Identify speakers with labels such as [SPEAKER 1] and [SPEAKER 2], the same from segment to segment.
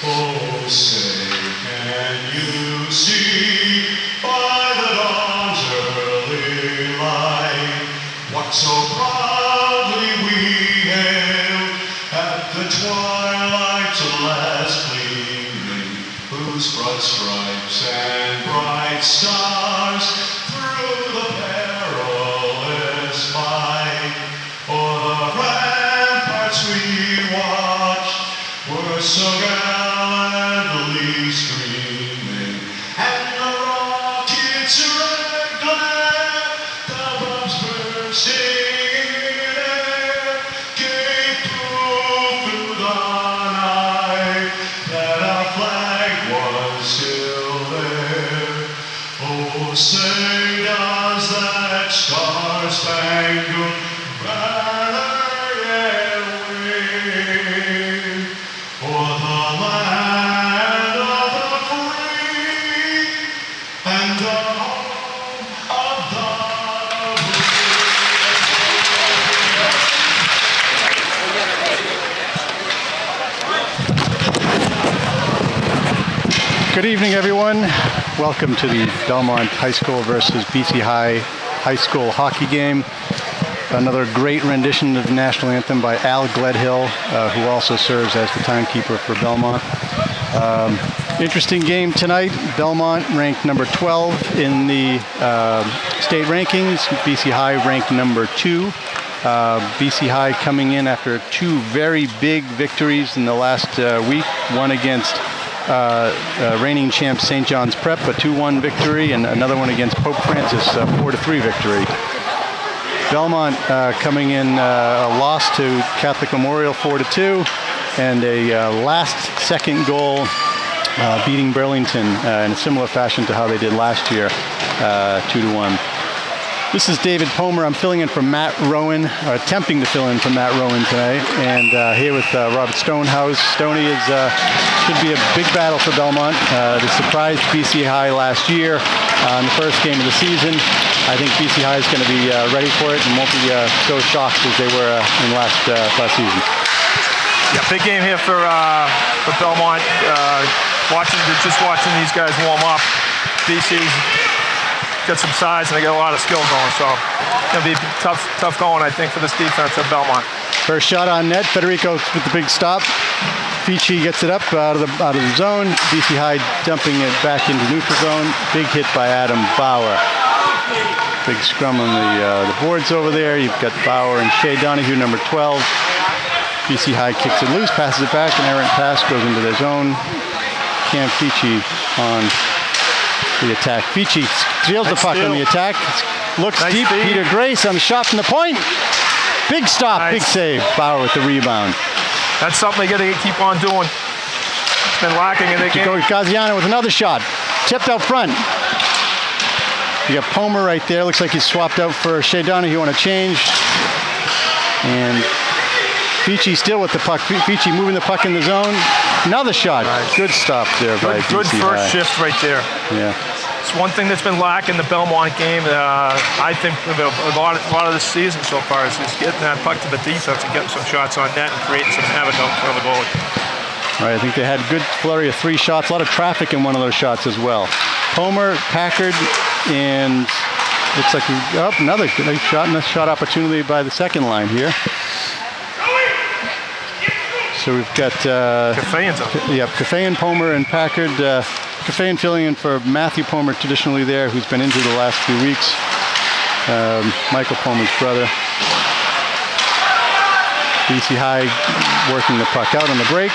[SPEAKER 1] Oh, say, can you see by the dawn's early light what so proudly we hailed at the twilight's last gleaming, whose broad stripes and bright stars through the perilous fight o'er the ramparts we watched were so gallantly streaming, and the rockets' red glare, the bombs bursting in air, gave proof through the night that our flag was still there. Oh, say does that star-spangled banner yet wave o'er the land of the free and the home of the
[SPEAKER 2] brave. Good evening, everyone. Welcome to the Belmont High School versus BC High School hockey game. Another great rendition of the national anthem by Al Gledhill, who also serves as the timekeeper for Belmont. Interesting game tonight. Belmont ranked number 12 in the state rankings. BC High ranked number 2. BC High coming in after two very big victories in the last week. One against reigning champ St. John's Prep, a 2-1 victory, and another one against Pope Francis, a 4-3 victory. Belmont coming in a loss to Catholic Memorial 4-2, and a last-second goal beating Burlington in a similar fashion to how they did last year, 2-1. This is David Pomer. I'm filling in for Matt Rowan, or attempting to fill in for Matt Rowan tonight, and here with Robert Stonehouse. Stoney should be a big battle for Belmont. They surprised BC High last year in the first game of the season. I think BC High is going to be ready for it and won't be so shocked as they were in last season.
[SPEAKER 3] Yeah, big game here for Belmont. Just watching these guys warm up. BC's got some size and they got a lot of skill going, so it's going to be tough going, I think, for this defense of Belmont.
[SPEAKER 2] First shot on net. Federico with the big stop. Fici gets it up out of the zone. BC High dumping it back into neutral zone. Big hit by Adam Bauer. Big scrum on the boards over there. You've got Bauer and Shea Donahue, number 12. BC High kicks it loose, passes it back, an errant pass goes into their zone. Cam Fici on the attack. Fici steals the puck on the attack. Looks nice deep. Speed. Peter Grace on the shot from the point. Big stop, nice. Big save. Bauer with the rebound.
[SPEAKER 3] That's something they got to keep on doing. It's been lacking in the game.
[SPEAKER 2] Gaziano with another shot. Tipped out front. You got Pomer right there. Looks like he's swapped out for Shea Donahue on a change. And Fici still with the puck. Fici moving the puck in the zone. Another shot. Nice. Good stop there by BC
[SPEAKER 3] Good first
[SPEAKER 2] High.
[SPEAKER 3] shift right there.
[SPEAKER 2] Yeah.
[SPEAKER 3] It's one thing that's been lacking in the Belmont game. I think a lot of this season so far is getting that puck to the defense and getting some shots on net and creating some havoc out in front of the goalie.
[SPEAKER 2] All right, I think they had a good flurry of 3 shots. A lot of traffic in one of those shots as well. Pomer, Packard, and looks like another nice shot opportunity by the second line here. So we've got Caffeyan, Pomer, and Packard. Caffeyan filling in for Matthew Pomer, traditionally there, who's been injured the last few weeks. Michael Pomer's brother. BC High working the puck out on the break.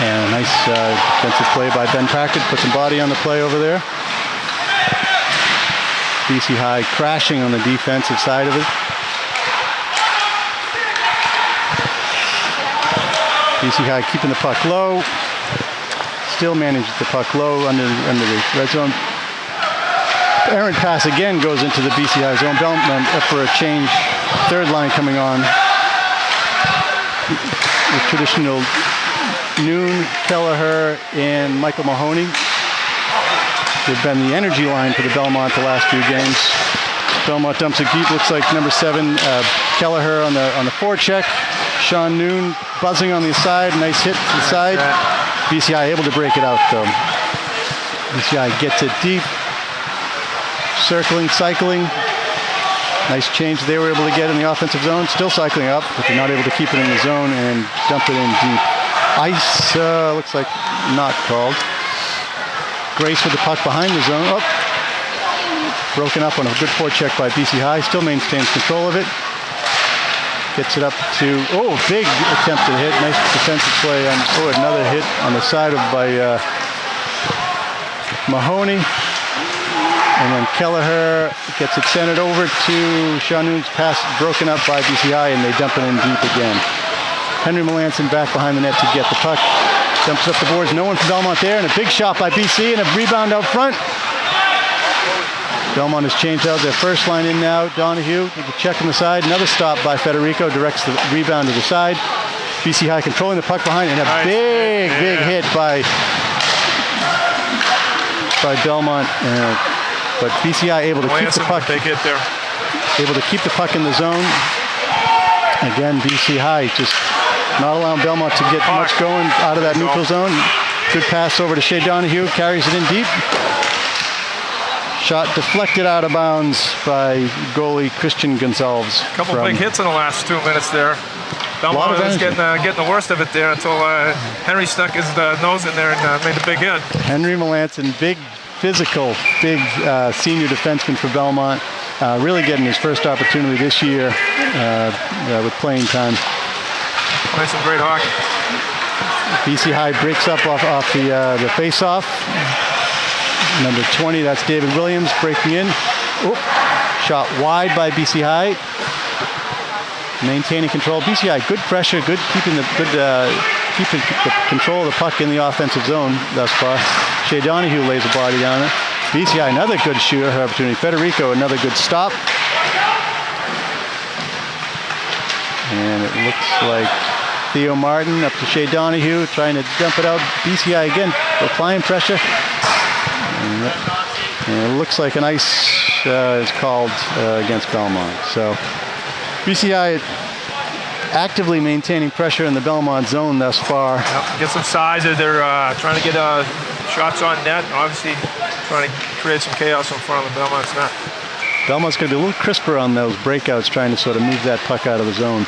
[SPEAKER 2] And a nice defensive play by Ben Packard. Put some body on the play over there. BC High crashing on the defensive side of it. BC High keeping the puck low. still manages the puck low under the red zone. Errant pass again goes into the BCI zone. Belmont up for a change. Third line coming on. The traditional Noon, Kelleher, and Michael Mahoney. They've been the energy line for the Belmont the last few games. Belmont dumps it deep. Looks like number 7, Kelleher on the forecheck. Sean Noon buzzing on the side. Nice hit to the side. BCI able to break it out though. BCI gets it deep. Circling, cycling. Nice change they were able to get in the offensive zone. Still cycling up, but they're not able to keep it in the zone and dump it in deep. Ice looks like not called. Grace with the puck behind the zone. Oh. Broken up on a good forecheck by BC High. Still maintains control of it. Gets it up to, big attempted hit. Nice defensive play. And another hit on the side by Mahoney. And then Kelleher gets it centered over to Sean Noon's pass, broken up by BCI, and they dump it in deep again. Henry Melanson back behind the net to get the puck. Dumps up the boards. No one from Belmont there, and a big shot by BC, and a rebound out front. Belmont has changed out their first line in now. Donahue with a check on the side. Another stop by Federico, directs the rebound to the side. BC High controlling the puck behind, and a big hit by Belmont. But BCI able to keep the puck.
[SPEAKER 3] Big hit there.
[SPEAKER 2] Able to keep the puck in the zone. Again, BC High just not allowing Belmont to get much going out of that neutral zone. Good pass over to Shea Donahue. Carries it in deep. Shot deflected out of bounds by goalie Christian Gonzalez.
[SPEAKER 3] A couple big hits in the last 2 minutes there. Belmont was getting the worst of it there until Henry stuck his nose in there and made a big hit.
[SPEAKER 2] Henry Melanson, big physical, big senior defenseman for Belmont. Really getting his first opportunity this year with playing time.
[SPEAKER 3] Playing some great hockey.
[SPEAKER 2] BC High breaks up off the face-off. Number 20, that's David Williams breaking in. Shot wide by BC High. Maintaining control. BC High, good pressure, keeping the control of the puck in the offensive zone thus far. Shea Donahue lays a body down it. BC High, another good shooter, her opportunity. Federico, another good stop. And it looks like Theo Martin up to Shea Donahue, trying to dump it out. BC High again, applying pressure. And it looks like an ice is called against Belmont. So BCI actively maintaining pressure in the Belmont zone thus far.
[SPEAKER 3] Yep, get some size. They're trying to get shots on net. Obviously trying to create some chaos in front of the Belmont's net.
[SPEAKER 2] Belmont's going to be a little crisper on those breakouts, trying to sort of move that puck out of the zone.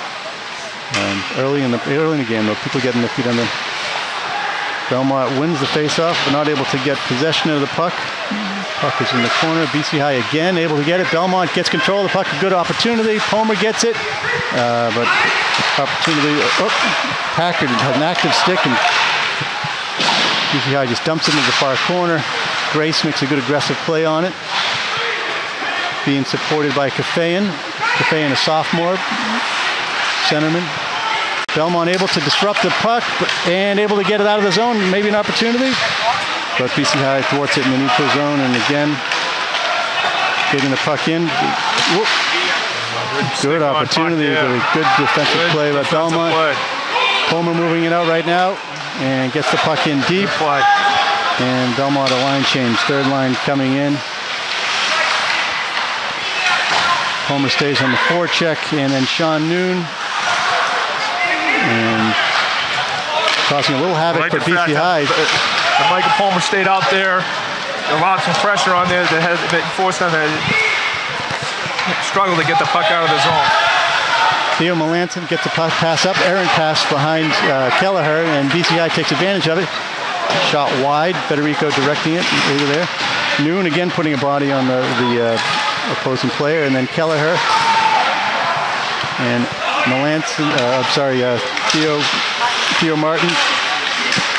[SPEAKER 2] Early in the game, though, people getting their feet under. Belmont wins the faceoff, but not able to get possession of the puck. Puck is in the corner. BC High again able to get it. Belmont gets control of the puck. A good opportunity. Palmer gets it, but opportunity. Packard has an active stick, and BC High just dumps it into the far corner. Grace makes a good aggressive play on it. Being supported by Kafeyan. Kafeyan, a sophomore centerman. Belmont able to disrupt the puck and able to get it out of the zone. Maybe an opportunity. But BC High thwarts it in the neutral zone. And again, getting the puck in. Whoop. Good opportunity. Really good defensive play by Belmont. Palmer moving it out right now and gets the puck in deep. And Belmont a line change. Third line coming in. Palmer stays on the forecheck, and then Sean Noon. And causing a little havoc for BC High.
[SPEAKER 3] Michael Palmer stayed out there, allowed some pressure on there that forced them to struggle to get the puck out of the zone.
[SPEAKER 2] Theo Melanson gets a pass up, errant pass behind Kelleher, and BC High takes advantage of it. Shot wide, Federico directing it over there. Noon again putting a body on the opposing player, and then Kelleher and Melanson, Theo Martin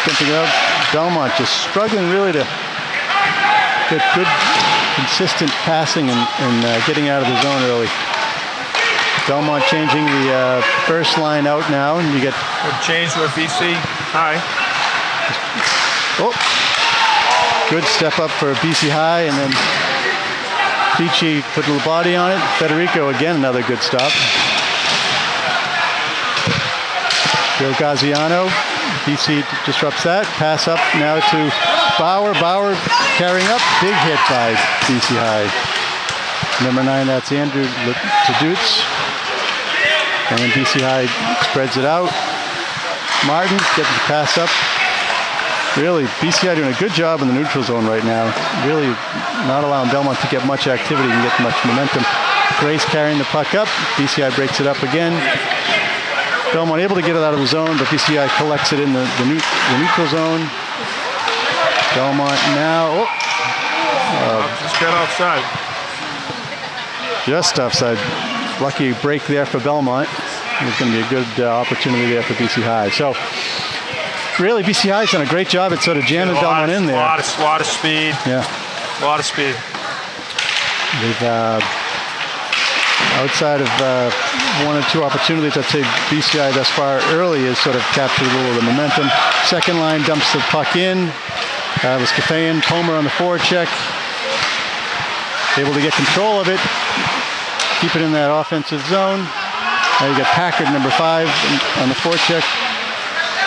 [SPEAKER 2] jumping up. Belmont just struggling really to get good, consistent passing and getting out of the zone early. Belmont changing the first line out now, and you get
[SPEAKER 3] a change with BC High.
[SPEAKER 2] Oh, good step up for BC High, and then Fici put a little body on it. Federico again, another good stop. Joe Gaziano, BC disrupts that. Pass up now to Bauer. Bauer carrying up. Big hit by BC High. Number 9, that's Andrew Tadutz. And then BC High spreads it out. Martin getting the pass up. Really, BC High doing a good job in the neutral zone right now. Really not allowing Belmont to get much activity and get much momentum. Grace carrying the puck up. BC High breaks it up again. Belmont able to get it out of the zone, but BC High collects it in the neutral zone. Belmont now.
[SPEAKER 3] Just got offside.
[SPEAKER 2] Just offside. Lucky break there for Belmont. It's going to be a good opportunity there for BC High. So, really, BC High's done a great job at sort of jamming Belmont in there.
[SPEAKER 3] A lot of speed.
[SPEAKER 2] Yeah.
[SPEAKER 3] A lot of speed.
[SPEAKER 2] They've, outside of 1 or 2 opportunities, I'd say BC High thus far early has sort of captured a little of the momentum. Second line dumps the puck in. It was Kafayan, Palmer on the forecheck. Able to get control of it. Keep it in that offensive zone. Now you got Packard, number 5, on the forecheck.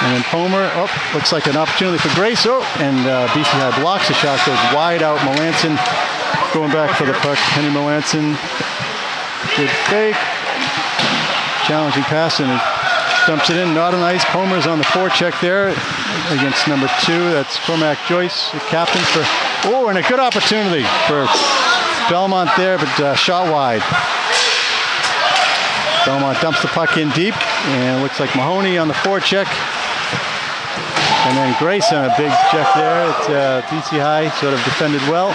[SPEAKER 2] And then Palmer, looks like an opportunity for Grace. And BC High blocks the shot, goes wide out. Melanson going back for the puck. Henry Melanson, good fake. Challenging pass, and he dumps it in. Not on ice. Palmer's on the forecheck there against number 2. That's Cormac Joyce, the captain for. And a good opportunity for Belmont there, but shot wide. Belmont dumps the puck in deep, and it looks like Mahoney on the forecheck. And then Grace on a big check there. It's BC High sort of defended well.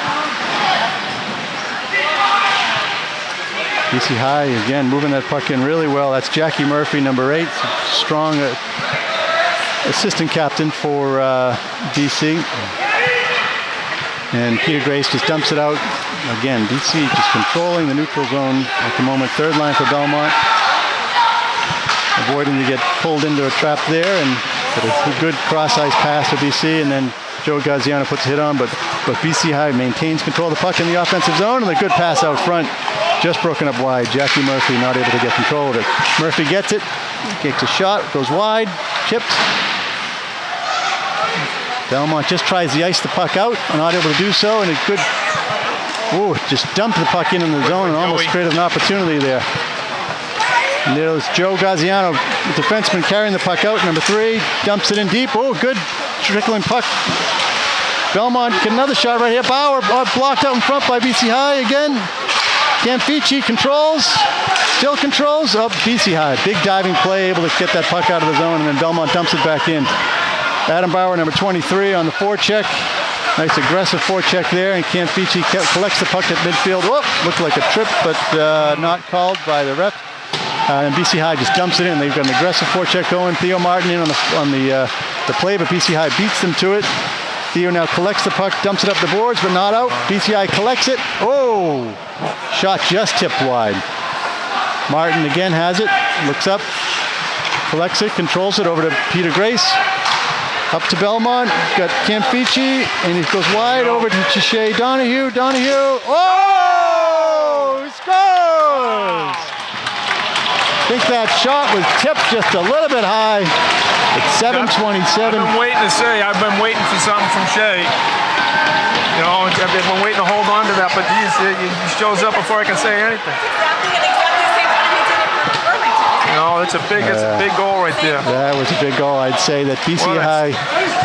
[SPEAKER 2] BC High, again, moving that puck in really well. That's Jackie Murphy, number 8. Strong assistant captain for BC. And Peter Grace just dumps it out. Again, BC just controlling the neutral zone at the moment. Third line for Belmont. Avoiding to get pulled into a trap there. And a good cross-ice pass to BC. And then Joe Gaziano puts a hit on. But BC High maintains control of the puck in the offensive zone. And a good pass out front. Just broken up wide. Jackie Murphy not able to get control of it. Murphy gets it. Takes a shot. Goes wide. Chipped. Belmont just tries to ice the puck out. Not able to do so. And it could... just dumped the puck in the zone and almost created an opportunity there. And there's Joe Gaziano, the defenseman, carrying the puck out. Number 3 dumps it in deep. Good trickling puck. Belmont get another shot right here. Bauer blocked out in front by BC High again. Camfici controls, still controls. BC High, big diving play, able to get that puck out of the zone, and then Belmont dumps it back in. Adam Bauer, number 23, on the forecheck. Nice aggressive forecheck there, and Camfici collects the puck at midfield. Looked like a trip, but not called by the ref. And BC High just dumps it in. They've got an aggressive forecheck going. Theo Martin in on the play, but BC High beats them to it. Theo now collects the puck, dumps it up the boards, but not out. BC High collects it. Shot just tipped wide. Martin again has it, looks up, collects it, controls it over to Peter Grace. Up to Belmont, got Camfici, and he goes wide over to Shea Donahue. He scores! I think that shot was tipped just a little bit high. It's 7:27.
[SPEAKER 3] I've been waiting for something from Shea. I've been waiting to hold on to that, but he shows up before I can say anything. It's a big goal right there.
[SPEAKER 2] That was a big goal. I'd say that BC High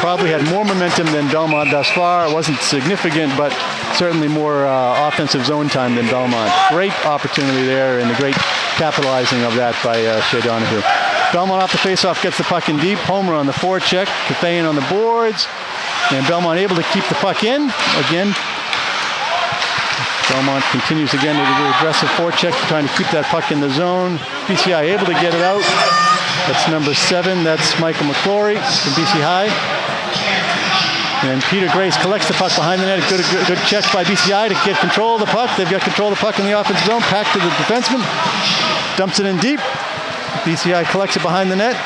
[SPEAKER 2] probably had more momentum than Belmont thus far. It wasn't significant, but certainly more offensive zone time than Belmont. Great opportunity there, and the great capitalizing of that by Shea Donahue. Belmont off the faceoff gets the puck in deep. Homer on the forecheck. Kafayan on the boards. And Belmont able to keep the puck in. Again, Belmont continues again to do aggressive forecheck, trying to keep that puck in the zone. BC High able to get it out. That's number 7. That's Michael McClory from BC High. And Peter Grace collects the puck behind the net. Good check by BC High to get control of the puck. They've got control of the puck in the offensive zone. Packed to the defenseman. Dumps it in deep. BC High collects it behind the net.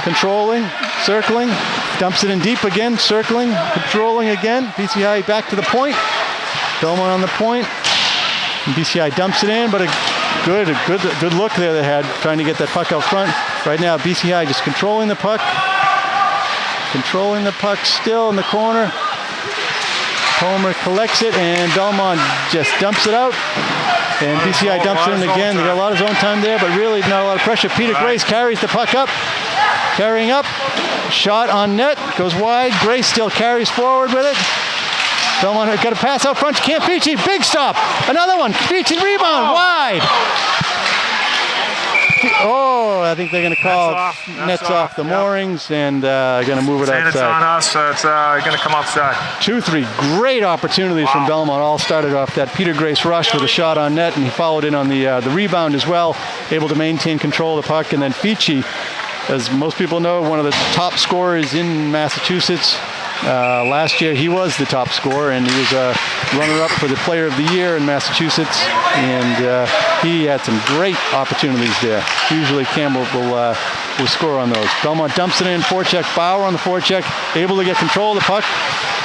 [SPEAKER 2] Controlling, circling. dumps it in deep again, circling, controlling again. BC High back to the point. Belmont on the point. And BC High dumps it in, but a good look there they had, trying to get that puck out front. Right now, BC High just controlling the puck. Controlling the puck still in the corner. Homer collects it, and Belmont just dumps it out. And BCI dumps it in again. They got a lot of zone time there, but really not a lot of pressure. Peter Grace carries the puck up. Carrying up. Shot on net. Goes wide. Grace still carries forward with it. Belmont got a pass out front to Campici. Big stop. Another one. Campici rebound. Wide. Oh, I think they're going to call nets off the moorings and going to move it outside.
[SPEAKER 3] It's on us, so it's going to come outside.
[SPEAKER 2] 2-3 great opportunities from Belmont. All started off that Peter Grace rush with a shot on net, and he followed in on the rebound as well, able to maintain control of the puck. And then Fici, as most people know, one of the top scorers in Massachusetts. Last year he was the top scorer, and he was a runner-up for the Player of the Year in Massachusetts, and he had some great opportunities there. Usually Campbell will score on those. Belmont dumps it in, forecheck. Bauer on the forecheck, able to get control of the puck.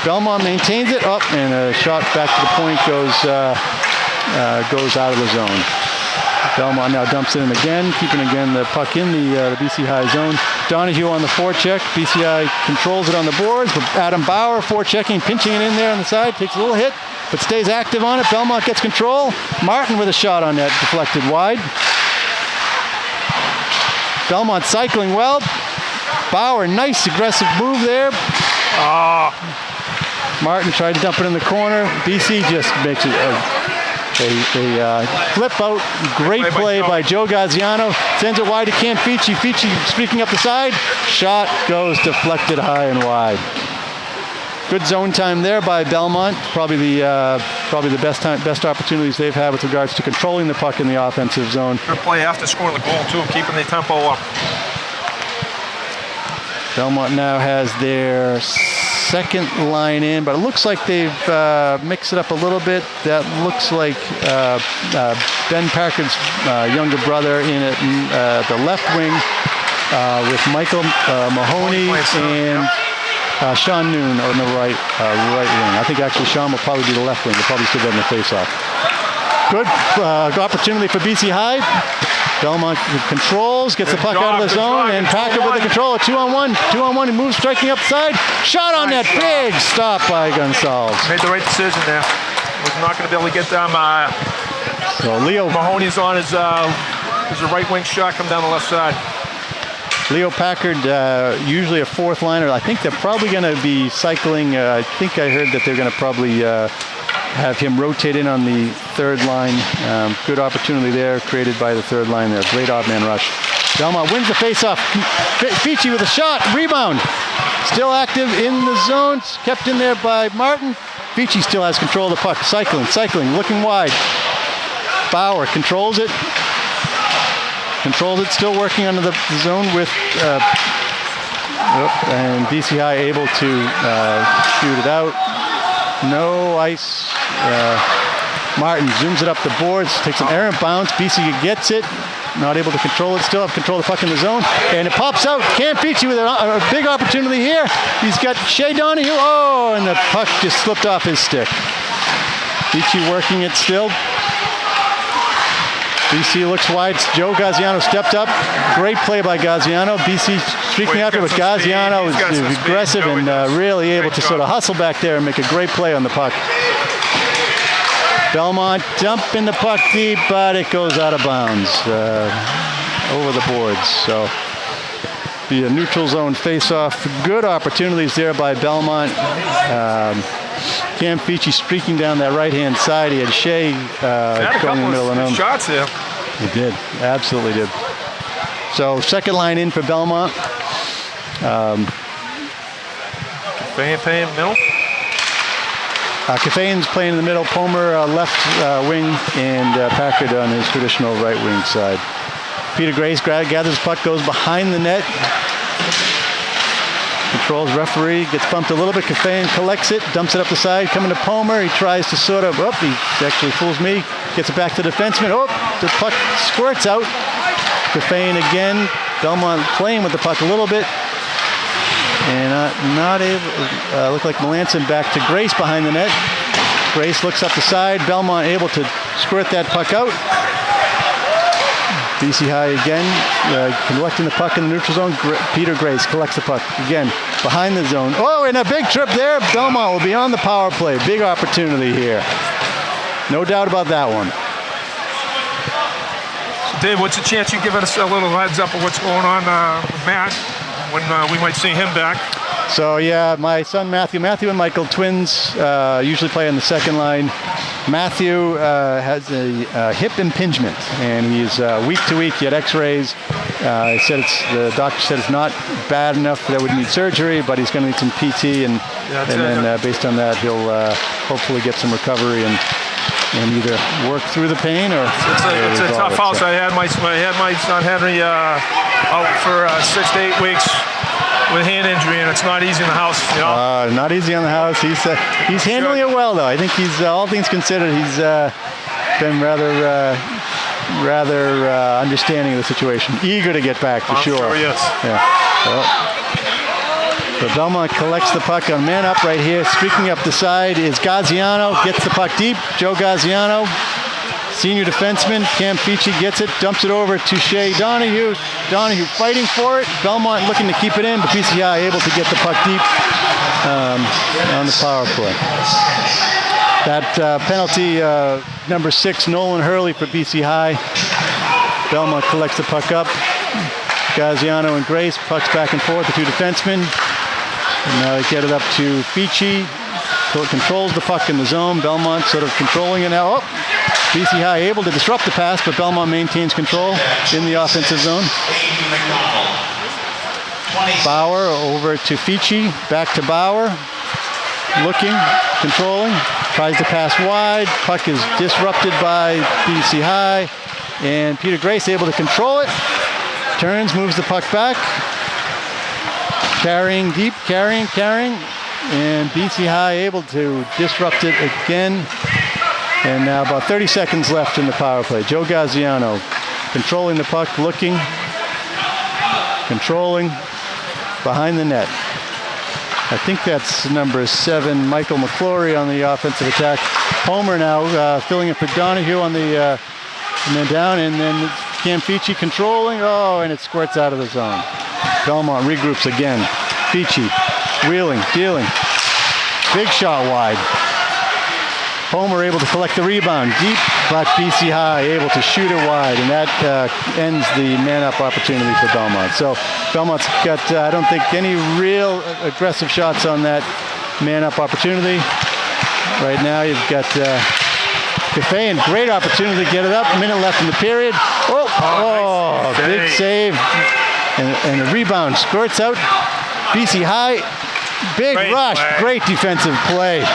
[SPEAKER 2] Belmont maintains it up, and a shot back to the point goes out of the zone. Belmont now dumps it in again, keeping again the puck in the BC High zone. Donahue on the forecheck. BCI controls it on the boards, but Adam Bauer forechecking, pinching it in there on the side, takes a little hit, but stays active on it. Belmont gets control. Martin with a shot on net, deflected wide. Belmont cycling well. Bauer, nice aggressive move there. Martin tried to dump it in the corner. BC just makes it a flip out. Great play by Joe Gaziano. Sends it wide to Campici. Fici streaking up the side. Shot goes deflected high and wide. Good zone time there by Belmont. Probably the best opportunities they've had with regards to controlling the puck in the offensive zone.
[SPEAKER 3] Good play after scoring the goal too, keeping the tempo up.
[SPEAKER 2] Belmont now has their second line in, but it looks like they've mixed it up a little bit. That looks like Ben Packard's younger brother in at the left wing with Michael Mahoney and Sean Noon on the right wing. I think actually Sean will probably be the left wing. They'll probably still get in the face-off. Good opportunity for BC High. Belmont controls, gets the puck out of the zone, and Packard with the control. 2-on-1. He moves, striking up the side. Shot on net. Big stop by Gonzalez.
[SPEAKER 3] Made the right decision there. Was not going to be able to get them.
[SPEAKER 2] So Leo
[SPEAKER 3] Mahoney's on his right wing shot, come down the left side.
[SPEAKER 2] Leo Packard, usually a fourth liner. I think they're probably going to be cycling. I think I heard that they're going to probably have him rotate in on the third line. Good opportunity there created by the third line there. Great odd man rush. Belmont wins the faceoff. Fici with a shot, rebound. Still active in the zone, kept in there by Martin. Fici still has control of the puck. Cycling, looking wide. Bauer controls it. Still working under the zone with, and BC High able to shoot it out. No ice. Martin zooms it up the boards, takes an errant bounce. BC gets it, not able to control it. Still have control of the puck in the zone, and it pops out. Campici with a big opportunity here. He's got Shea Donahue. Oh, and the puck just slipped off his stick. Fici working it still. BC looks wide. Joe Gaziano stepped up. Great play by Gaziano. BC streaking after, but Gaziano is aggressive and really able to sort of hustle back there and make a great play on the puck. Belmont dumping the puck deep, but it goes out of bounds over the boards. So the neutral zone face-off. Good opportunities there by Belmont. Cam Fici streaking down that right-hand side. He had Shea going in the middle of them.
[SPEAKER 3] Shots here.
[SPEAKER 2] He did, absolutely did. So second line in for Belmont.
[SPEAKER 3] Paying middle.
[SPEAKER 2] Cafane's playing in the middle. Pomer left wing, and Packard on his traditional right wing side. Peter Grace gathers puck, goes behind the net. Controls referee, gets bumped a little bit. Cafane collects it, dumps it up the side, coming to Pomer. He tries to sort of, he actually fools me. Gets it back to the defenseman. The puck squirts out. Cafane again. Belmont playing with the puck a little bit. And not able, look like Melanson back to Grace behind the net. Grace looks up the side. Belmont able to squirt that puck out. BC High again, collecting the puck in the neutral zone. Peter Grace collects the puck again behind the zone. Oh, and a big trip there. Belmont will be on the power play. Big opportunity here. No doubt about that one.
[SPEAKER 3] So Dave, what's the chance you give us a little heads up of what's going on with Matt when we might see him back?
[SPEAKER 2] So yeah, my son Matthew and Michael, twins, usually play on the second line. Matthew has a hip impingement, and he's week to week. He had X-rays. The doctor said it's not bad enough that would need surgery, but he's going to need some PT, and then based on that, he'll hopefully get some recovery and either work through the pain or.
[SPEAKER 3] It's a tough house. I had my son Henry out for 6 to 8 weeks with hand injury, and it's not easy in the house. You know?
[SPEAKER 2] Not easy on the house. He's handling it well, though. I think he's, all things considered, he's been rather understanding of the situation. Eager to get back, for sure.
[SPEAKER 3] I'm sure he is.
[SPEAKER 2] Yeah. So Belmont collects the puck on man up right here. Streaking up the side is Gaziano. Gets the puck deep. Joe Gaziano, senior defenseman. Cam Fici gets it, dumps it over to Shea Donahue. Donahue fighting for it. Belmont looking to keep it in, but BCI able to get the puck deep on the power play. That penalty, number 6, Nolan Hurley for BC High. Belmont collects the puck up. Gaziano and Grace, pucks back and forth, the two defensemen. And now they get it up to Fici. Controls the puck in the zone. Belmont sort of controlling it now. Oh, BC High able to disrupt the pass, but Belmont maintains control in the offensive zone. Bauer over to Fici, back to Bauer. Looking, controlling, tries to pass wide. Puck is disrupted by BC High, and Peter Grace able to control it. Turns, moves the puck back. Carrying deep, carrying. And BC High able to disrupt it again. And now about 30 seconds left in the power play. Joe Gaziano controlling the puck, looking, controlling, behind the net. I think that's number 7, Michael McClory on the offensive attack. Homer now filling in for Donahue on the man down, and then Cam Fici controlling. Oh, and it squirts out of the zone. Belmont regroups again. Fici wheeling, dealing. Big shot wide. Homer able to collect the rebound deep, but BC High able to shoot it wide, and that ends the man-up opportunity for Belmont. So Belmont's got, I don't think, any real aggressive shots on that man-up opportunity. Right now you've got Cafe, and great opportunity to get it up. A minute left in the period. Oh, big save. And the rebound squirts out. BC High, big rush. Great defensive play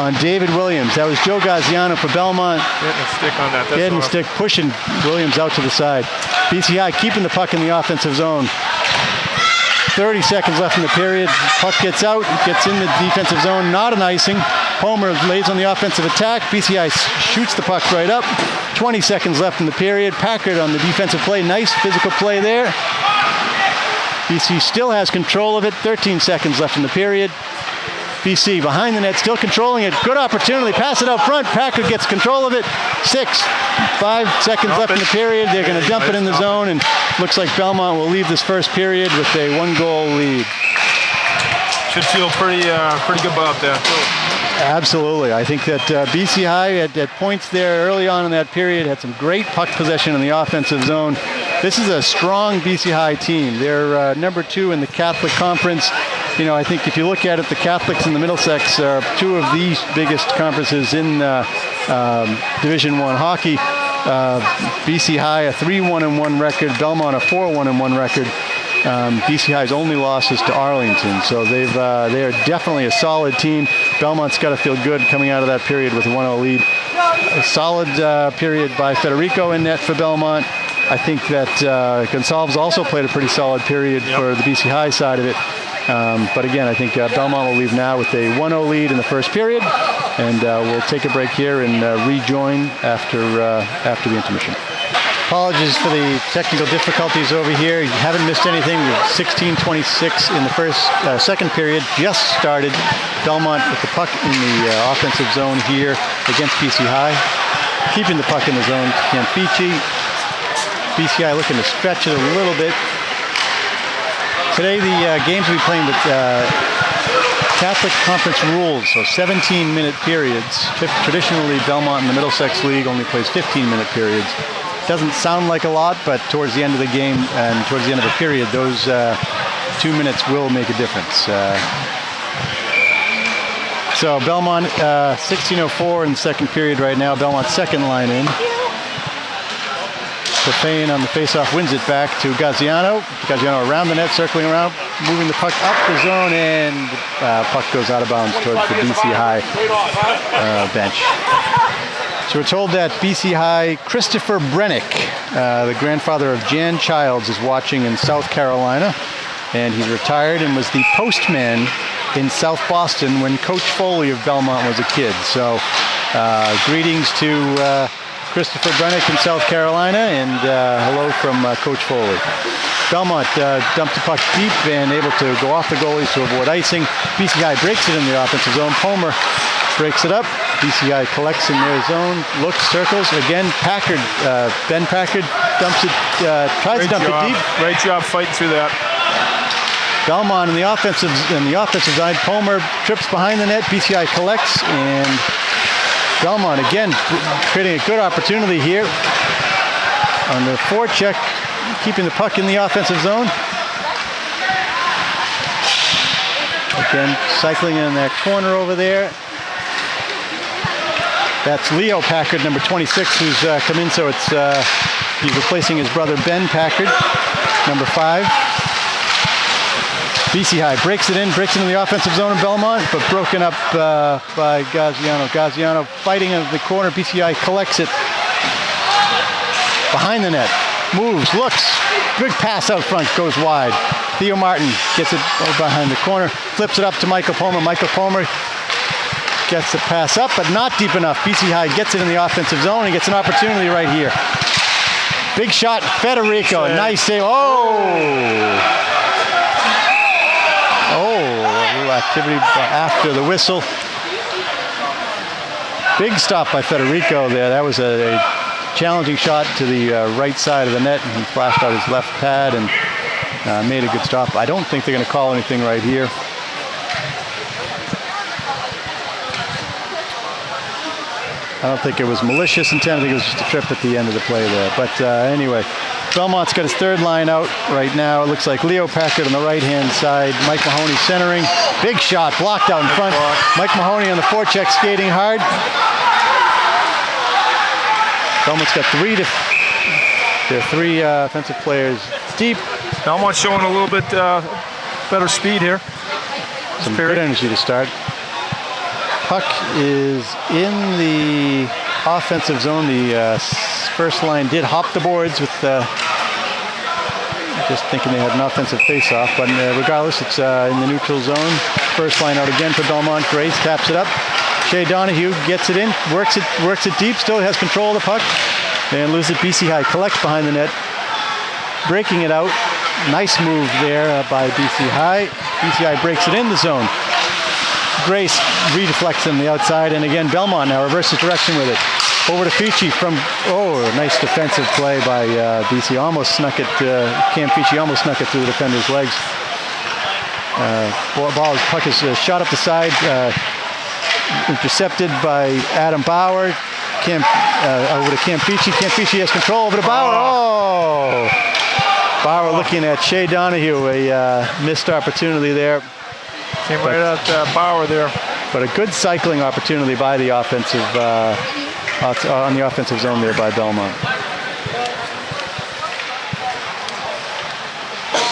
[SPEAKER 2] on David Williams. That was Joe Gaziano for Belmont.
[SPEAKER 3] Getting a stick on that.
[SPEAKER 2] Getting a stick, pushing Williams out to the side. BC High keeping the puck in the offensive zone. 30 seconds left in the period. Puck gets out, gets in the defensive zone. Not an icing. Homer lays on the offensive attack. BC High shoots the puck right up. 20 seconds left in the period. Packard on the defensive play. Nice physical play there. BC still has control of it. 13 seconds left in the period. BC behind the net, still controlling it. Good opportunity. Pass it out front. Packard gets control of it. 5 seconds left in the period. They're going to dump it in the zone, and looks like Belmont will leave this first period with a 1-goal lead.
[SPEAKER 3] Should feel pretty good about that.
[SPEAKER 2] Absolutely. I think that BC High at points there early on in that period had some great puck possession in the offensive zone. This is a strong BC High team. They're number 2 in the Catholic Conference. You know, I think if you look at it, the Catholics and the Middlesex are 2 of the biggest conferences in Division I hockey. BC High, a 3-1-1 record. Belmont, a 4-1-1 record. BC High's only loss is to Arlington, so they are definitely a solid team. Belmont's got to feel good coming out of that period with a 1-0 lead. A solid period by Federico in net for Belmont. I think that Gonsalves also played a pretty solid period for the BC High side of it. But again, I think Belmont will leave now with a 1-0 lead in the first period, and we'll take a break here and rejoin after the intermission. Apologies for the technical difficulties over here. You haven't missed anything. We're 16-26 in the second period. Just started. Belmont with the puck in the offensive zone here against BC High. Keeping the puck in the zone, Campeche. BC High looking to stretch it a little bit. Today the games will be playing with Catholic Conference rules, so 17-minute periods. Traditionally, Belmont in the Middlesex League only plays 15-minute periods. Doesn't sound like a lot, but towards the end of the game and towards the end of a period, those 2 minutes will make a difference. So Belmont, 16:04 in the second period right now. Belmont's second line in. Profane on the faceoff wins it back to Gaziano. Gaziano around the net, circling around, moving the puck up the zone, and puck goes out of bounds towards the BC High bench. So we're told that BC High Christopher Brennick, the grandfather of Jan Childs, is watching in South Carolina, and he's retired and was the postman in South Boston when Coach Foley of Belmont was a kid. So greetings to Christopher Brennick in South Carolina, and hello from Coach Foley. Belmont dumped the puck deep and able to go off the goalies to avoid icing. BC High breaks it in the offensive zone. Palmer breaks it up. BC High collects in their zone, looks, circles. Again, Packard, Ben Packard dumps it, tries to dump it deep.
[SPEAKER 3] Great job fighting through that.
[SPEAKER 2] Belmont in the offensive side. Palmer trips behind the net. BC High collects, and Belmont again creating a good opportunity here on the forecheck, keeping the puck in the offensive zone. Again, cycling in that corner over there. That's Leo Packard, number 26, who's come in, so it's he's replacing his brother Ben Packard, number 5. BC High breaks it in the offensive zone of Belmont, but broken up by Gaziano. Gaziano fighting in the corner. BC High collects it behind the net, moves, looks, big pass out front, goes wide. Theo Martin gets it behind the corner, flips it up to Michael Palmer. Michael Palmer gets the pass up, but not deep enough. BC High gets it in the offensive zone and gets an opportunity right here. Big shot, Federico, nice save. A little activity after the whistle. Big stop by Federico there. That was a challenging shot to the right side of the net, and he flashed out his left pad and made a good stop. I don't think they're going to call anything right here. I don't think it was malicious intent. I think it was just a trip at the end of the play there. But anyway, Belmont's got his third line out right now. It looks like Leo Packard on the right-hand side. Mike Mahoney centering. Big shot, blocked out in front. Mike Mahoney on the forecheck, skating hard. Belmont's got three offensive players deep.
[SPEAKER 3] Belmont showing a little bit better speed here.
[SPEAKER 2] Some good energy to start. Puck is in the offensive zone. The first line did hop the boards with just thinking they had an offensive face-off, but regardless, it's in the neutral zone. First line out again for Belmont. Grace taps it up. Shea Donahue gets it in, works it deep, still has control of the puck, and loses it. BC High collects behind the net, breaking it out. Nice move there by BC High. BC High breaks it in the zone. Grace redeflects on the outside, and again Belmont now reverses direction with it. Over to Fichi from, nice defensive play by BC. Almost snuck it, Cam Fichi almost snuck it through the defender's legs. Puck is shot up the side, intercepted by Adam Bauer. Over to Cam Fichi. Cam Fichi has control over to Bauer. Bauer looking at Shea Donahue, a missed opportunity there.
[SPEAKER 3] Came right at Bauer there.
[SPEAKER 2] But a good cycling opportunity by the offensive, on the offensive zone there by Belmont.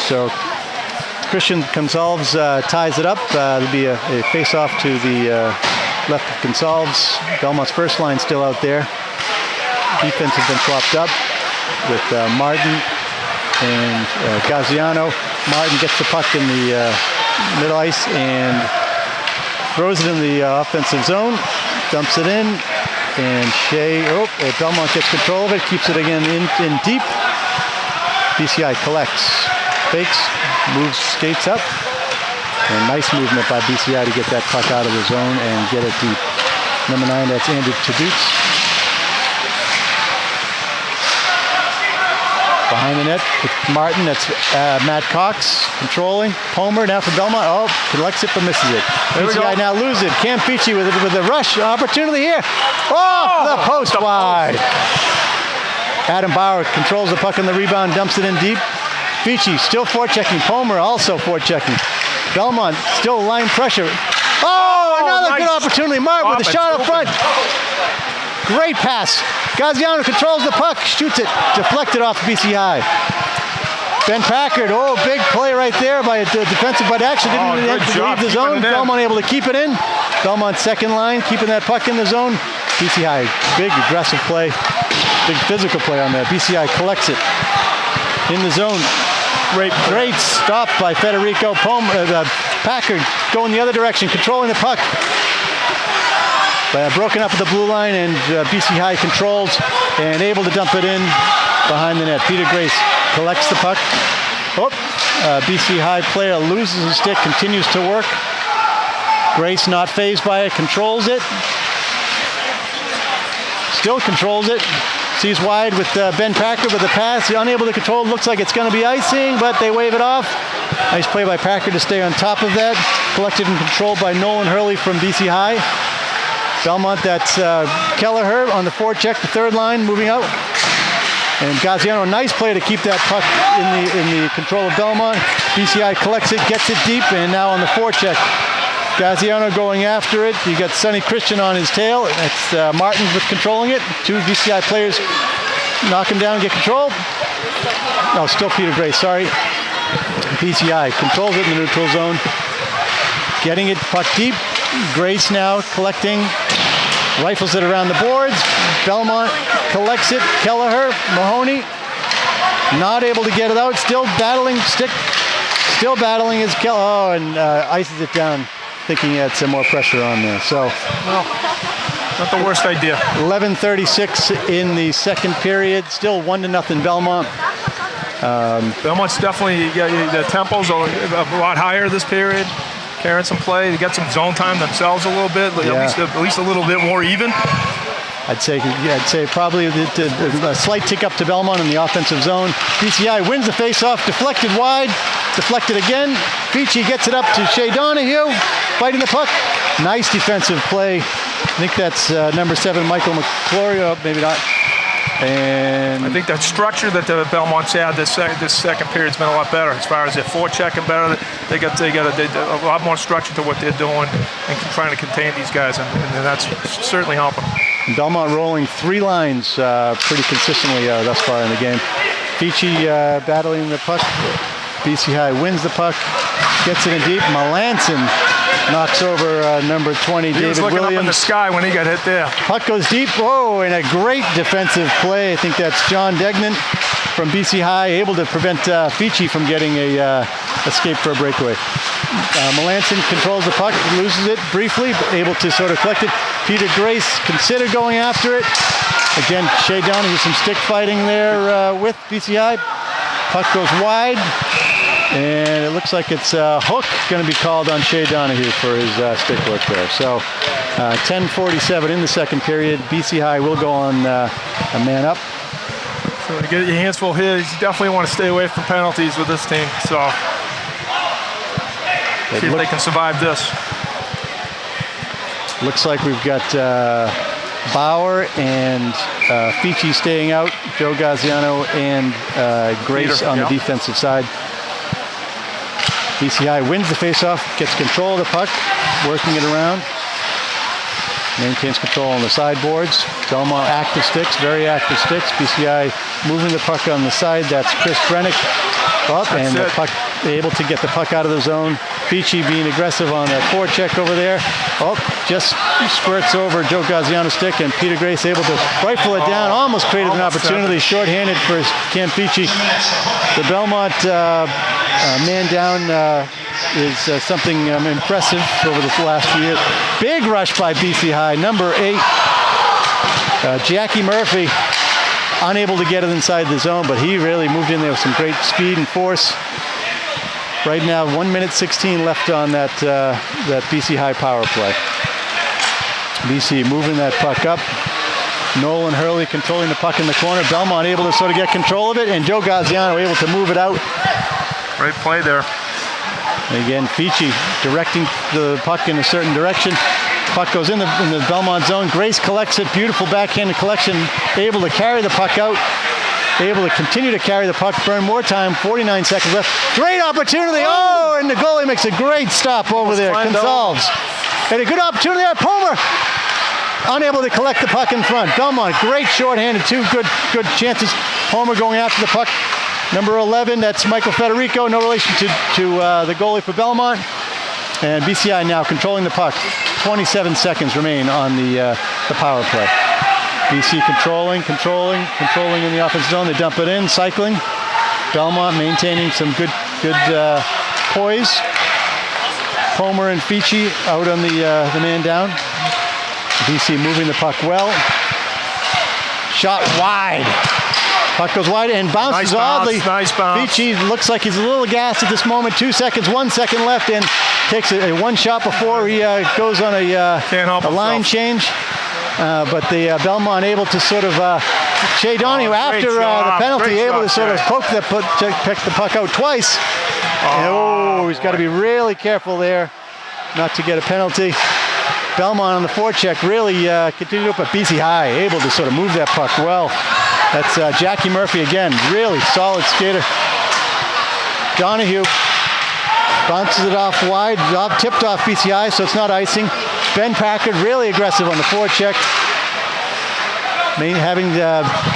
[SPEAKER 2] So Christian Gonsalves ties it up. There'll be a face-off to the left of Gonsalves. Belmont's first line still out there. Defense has been swapped up with Martin and Gaziano. Martin gets the puck in the middle ice and throws it in the offensive zone, dumps it in. and Shea, Belmont gets control of it, keeps it again in deep. BCI collects, fakes, moves, skates up. And nice movement by BCI to get that puck out of the zone and get it deep. Number 9, that's Andrew Tadutz. Behind the net with Martin, that's Matt Cox controlling. Palmer now for Belmont. Oh, collects it but misses it. BCI now loses it. Cam Fichi with a rush opportunity here. Oh, the post wide. Adam Bauer controls the puck on the rebound, dumps it in deep. Fichi still forechecking. Palmer also forechecking. Belmont still line pressure. Oh, another
[SPEAKER 3] nice.
[SPEAKER 2] good opportunity. Martin with a shot up front. Great pass. Gaziano controls the puck, shoots it, deflected off BCI. Ben Packard, big play right there by a defensive, but actually didn't leave the zone. Belmont able to keep it in. Belmont second line, keeping that puck in the zone. BCI, big aggressive play, big physical play on that. BCI collects it in the zone. Great stop by Federico. Packard going the other direction, controlling the puck. Broken up at the blue line, and BC High controls and able to dump it in behind the net. Peter Grace collects the puck. BC High player loses his stick, continues to work. Grace not fazed by it, controls it. Still controls it. Sees wide with Ben Packard with the pass. Unable to control. Looks like it's going to be icing, but they wave it off. Nice play by Packard to stay on top of that. Collected and controlled by Nolan Hurley from BC High. Belmont, that's Kelleher on the forecheck, the third line, moving out. And Gaziano, nice play to keep that puck in the control of Belmont. BCI collects it, gets it deep, and now on the forecheck. Gaziano going after it. You got Sonny Christian on his tail. That's Martin with controlling it. 2 BCI players knock him down, get control. No, still Peter Gray, sorry. BCI controls it in the neutral zone. Getting it, puck deep. Grace now collecting, rifles it around the boards. Belmont collects it. Kelleher, Mahoney, not able to get it out. Still battling stick. Still battling his and ices it down, thinking he had some more pressure on there. So,
[SPEAKER 3] not the worst idea.
[SPEAKER 2] 11:36 in the second period. Still 1-0 Belmont.
[SPEAKER 3] Belmont's definitely the tempo's a lot higher this period. Carrying some play, they get some zone time themselves a little bit, at least a little bit more even.
[SPEAKER 2] I'd say probably a slight tick up to Belmont in the offensive zone. BCI wins the faceoff, deflected wide, deflected again. Fichi gets it up to Shea Donahue, fighting the puck. Nice defensive play. I think that's number 7, Michael McClory, maybe not. And
[SPEAKER 3] I think that structure that the Belmont's had this second period's been a lot better as far as their forechecking better. They got a lot more structure to what they're doing and trying to contain these guys, and that's certainly helping.
[SPEAKER 2] Belmont rolling 3 lines pretty consistently thus far in the game. Fichi battling the puck. BC High wins the puck, gets it in deep. Melanson knocks over number 20, David Williams. He was
[SPEAKER 3] looking up in the sky when he got hit there.
[SPEAKER 2] Puck goes deep. And a great defensive play. I think that's John Degnan from BC High, able to prevent Fichi from getting a escape for a breakaway. Melanson controls the puck, loses it briefly, able to sort of collect it. Peter Grace considered going after it. Again, Shea Donahue, some stick fighting there with BC High. Puck goes wide. And it looks like it's hook going to be called on Shea Donahue for his stick work there. So 10:47 in the second period. BC High will go on a man up.
[SPEAKER 3] So to get your hands full here, you definitely want to stay away from penalties with this team. So see if they can survive this.
[SPEAKER 2] Looks like we've got Bauer and Fichi staying out. Joe Gaziano and Grace
[SPEAKER 3] Peter,
[SPEAKER 2] on the defensive side. BCI wins the faceoff, gets control of the puck, working it around. Maintains control on the sideboards. Belmont active sticks, very active sticks. BCI moving the puck on the side. That's Chris Brennick up, and the puck able to get the puck out of the zone. Fichi being aggressive on that forecheck over there. Just squirts over Joe Gaziano's stick, and Peter Grace able to rifle it down. Almost created an opportunity, shorthanded for Cam Fichi. The Belmont man down is something impressive over the last few years. Big rush by BC High, number 8. Jackie Murphy unable to get it inside the zone, but he really moved in there with some great speed and force. Right now, 1 minute 16 left on that BC High power play. BC moving that puck up. Nolan Hurley controlling the puck in the corner. Belmont able to sort of get control of it, and Joe Gaziano able to move it out.
[SPEAKER 3] Great play there.
[SPEAKER 2] And again, Fici directing the puck in a certain direction. Puck goes in the Belmont zone. Grace collects it. Beautiful backhanded collection. Able to carry the puck out. Able to continue to carry the puck. Burn more time. 49 seconds left. Great opportunity. Oh, and the goalie makes a great stop over there. Gonsalves. And a good opportunity there. Palmer unable to collect the puck in front. Belmont, great shorthanded. Two good chances. Palmer going after the puck. Number 11, that's Michael Federico. No relation to the goalie for Belmont. And BCI now controlling the puck. 27 seconds remain on the power play. BC controlling in the offensive zone. They dump it in, cycling. Belmont maintaining some good poise. Palmer and Fici out on the man down. BC moving the puck well. Shot wide. Puck goes wide and bounces oddly.
[SPEAKER 3] Nice bounce.
[SPEAKER 2] Fici looks like he's a little gassed at this moment. 2 seconds, 1 second left, and takes a one shot before he goes on a line change. But the Belmont able to sort of Shea Donahue after the penalty able to sort of pick the puck out twice. He's got to be really careful there not to get a penalty. Belmont on the forecheck really continued up at BC High, able to sort of move that puck well. That's Jackie Murphy again, really solid skater. Donahue bounces it off wide, tipped off BC High, so it's not icing. Ben Packard really aggressive on the forecheck, having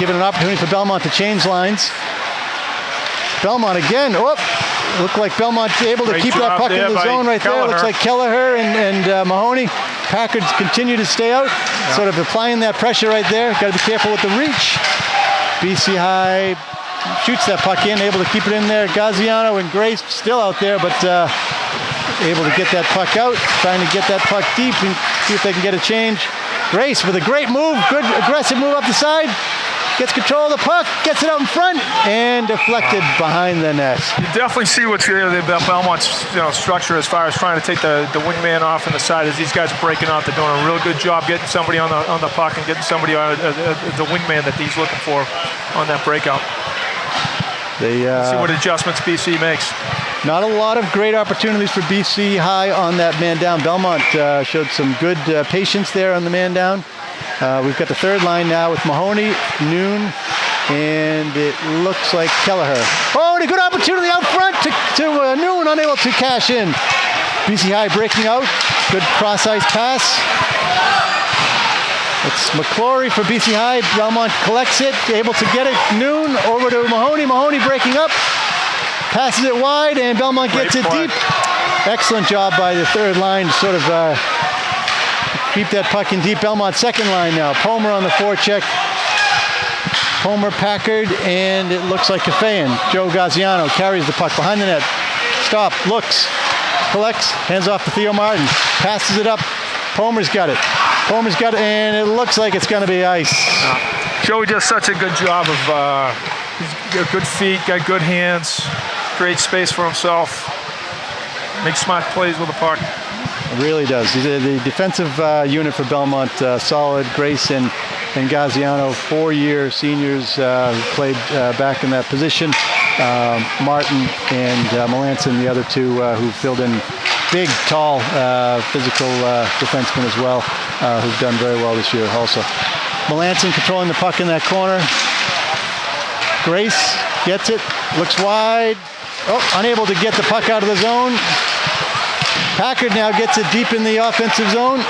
[SPEAKER 2] given an opportunity for Belmont to change lines. Belmont again. Looked like Belmont able to keep that puck in the zone right there. Looks like Kelleher and Mahoney. Packard continue to stay out, sort of applying that pressure right there. Got to be careful with the reach. BC High shoots that puck in, able to keep it in there. Gaziano and Grace still out there, but able to get that puck out, trying to get that puck deep and see if they can get a change. Grace with a great move, good aggressive move up the side. Gets control of the puck, gets it out in front, and deflected behind the net.
[SPEAKER 3] You definitely see what's the Belmont's structure as far as trying to take the wingman off on the side. As these guys are breaking out, they're doing a real good job getting somebody on the puck and getting somebody on the wingman that he's looking for on that breakout. They see what adjustments BC makes.
[SPEAKER 2] Not a lot of great opportunities for BC High on that man down. Belmont showed some good patience there on the man down. We've got the third line now with Mahoney, Noon, and it looks like Kelleher. And a good opportunity out front to Noon, unable to cash in. BC High breaking out. Good cross-ice pass. It's McClory for BC High. Belmont collects it, able to get it. Noon over to Mahoney. Mahoney breaking up. Passes it wide, and Belmont gets it deep. Excellent job by the third line to sort of keep that puck in deep. Belmont second line now. Palmer on the forecheck. Palmer, Packard, and it looks like Kafayan. Joe Gaziano carries the puck behind the net. Stop, looks, collects, hands off to Theo Martin. Passes it up. Palmer's got it. And it looks like it's going to be ice.
[SPEAKER 3] Joey does such a good job of, he's got good feet, got good hands, creates space for himself, makes smart plays with the puck.
[SPEAKER 2] It really does. The defensive unit for Belmont, solid. Grace and Gaziano, 4-year seniors who played back in that position. Martin and Melanson, the other two who filled in. Big, tall, physical defensemen as well, who've done very well this year also. Melanson controlling the puck in that corner. Grace gets it, looks wide. Unable to get the puck out of the zone. Packard now gets it deep in the offensive zone.